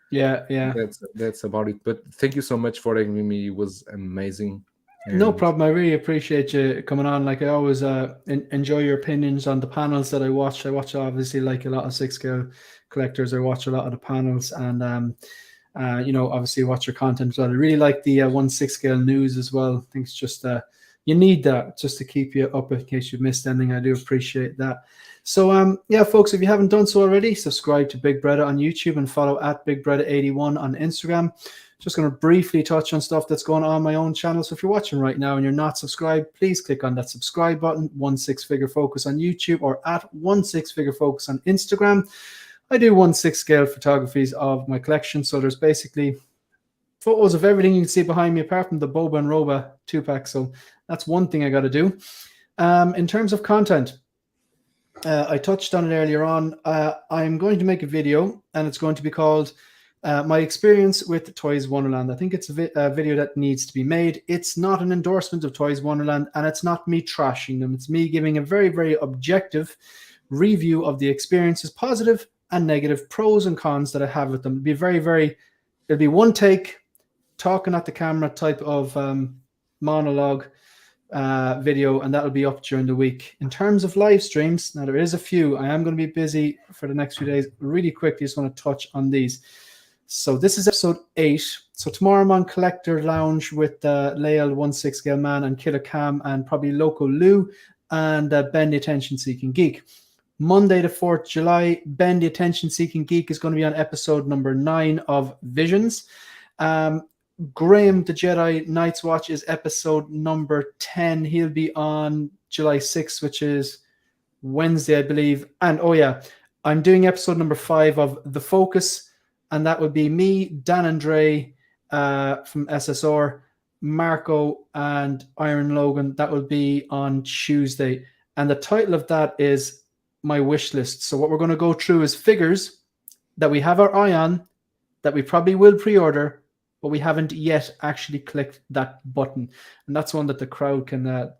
Yeah, yeah. That's about it. But thank you so much for having me. It was amazing. No And problem. I really appreciate you coming on. Like I always enjoy your opinions on the panels that I watch. I watch obviously like a lot of six scale collectors. I watch a lot of the panels, and obviously watch your content as well. I really like the 1/6 scale news as well. I think it's just you need that just to keep you up in case you've missed anything. I do appreciate that. So yeah, folks, if you haven't done so already, subscribe to Big Breda on YouTube and follow at Big Breda81 on Instagram. Just going to briefly touch on stuff that's going on my own channel. So if you're watching right now and you're not subscribed, please click on that subscribe button. 1/6 Figure Focus on YouTube or at 1/6 Figure Focus on Instagram. I do 1/6 scale photographies of my collection. So there's basically photos of everything you can see behind me, apart from the Boba and Roba 2-pack. So that's one thing I got to do. In terms of content, I touched on it earlier on. I'm going to make a video, and it's going to be called my experience with Toys Wonderland. I think it's a video that needs to be made. It's not an endorsement of Toys Wonderland, and it's not me trashing them. It's me giving a very, very objective review of the experiences, positive and negative, pros and cons that I have with them. It'll be one take, talking at the camera type of monologue video, and that'll be up during the week. In terms of live streams, now there is a few. I am going to be busy for the next few days. Really quickly, just want to touch on these. So this is episode 8. So tomorrow I'm on Collector Lounge with Lael 1/6 Scale Man and Killer Cam and probably Local Lou and Ben the Attention Seeking Geek. Monday the 4th July, Ben the Attention Seeking Geek is going to be on episode number 9 of Visions. Graham the Jedi Night's Watch is episode number 10. He'll be on July 6th, which is Wednesday, I believe. And oh yeah, I'm doing episode number 5 of The Focus, and that would be me, Dan Andre from SSR, Marco, and Iron Logan. That will be on Tuesday. And the title of that is my wish list. So what we're going to go through is figures that we have our eye on, that we probably will pre-order, but we haven't yet actually clicked that button. And that's one that the crowd can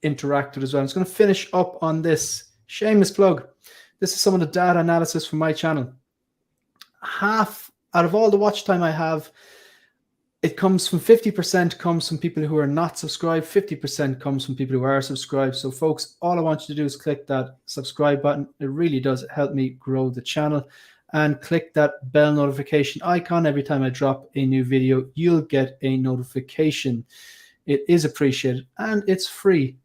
interact with as well. I'm just going to finish up on this. Shameless plug. This is some of the data analysis from my channel. Half out of all the watch time I have, it comes from 50% comes from people who are not subscribed, 50% comes from people who are subscribed. So folks, all I want you to do is click that subscribe button. It really does help me grow the channel. And click that bell notification icon. Every time I drop a new video, you'll get a notification. It is appreciated and it's free.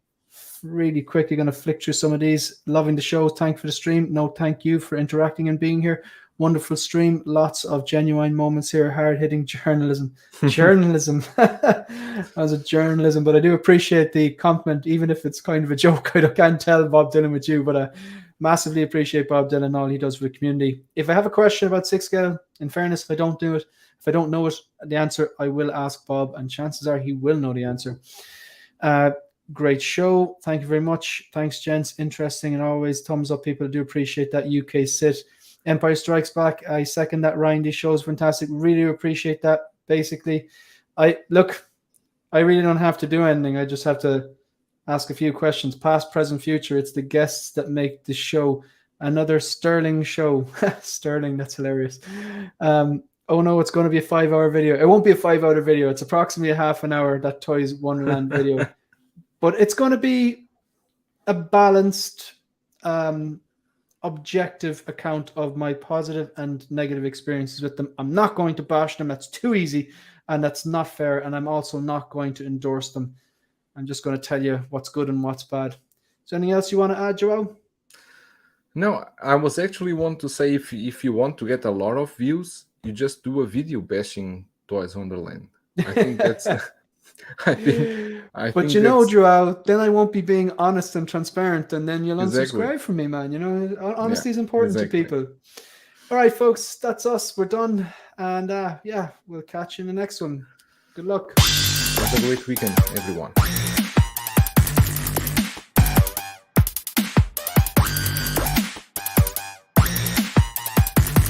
Really quickly going to flick through some of these. Loving the show. Thank you for the stream. No, thank you for interacting and being here. Wonderful stream. Lots of genuine moments here. Hard-hitting journalism. Journalism. That was a journalism, but I do appreciate the compliment, even if it's kind of a joke. I can't tell Bob Dylan with you, but massively appreciate Bob Dylan and all he does for the community. If I have a question about 6 scale, in fairness, if I don't know it, the answer, I will ask Bob, and chances are he will know the answer. Great show. Thank you very much. Thanks, gents. Interesting and always thumbs up, people. I do appreciate that. UK Sit. Empire Strikes Back. I second that, Ryan. These shows fantastic. Really appreciate that. Basically, I really don't have to do anything. I just have to ask a few questions. Past, present, future. It's the guests that make the show Another Sterling show. Sterling, that's hilarious. Oh no, it's going to be a 5-hour video. It won't be a 5-hour video. It's approximately a half an hour, that Toys Wonderland video. But it's going to be a balanced, objective account of my positive and negative experiences with them. I'm not going to bash them. That's too easy and that's not fair. And I'm also not going to endorse them. I'm just going to tell you what's good and what's bad. Is there anything else you want to add, Joel? No, I was actually want to say if you want to get a lot of views, you just do a video bashing Toys Wonderland. I think that's I think you know, that's Joel, then I won't be being honest and transparent, and then you'll exactly. unsubscribe from me, man. You know, honesty is important exactly. to people. All right, folks, that's us. We're done, and yeah, we'll catch you in the next one. Good luck. Have a great weekend, everyone.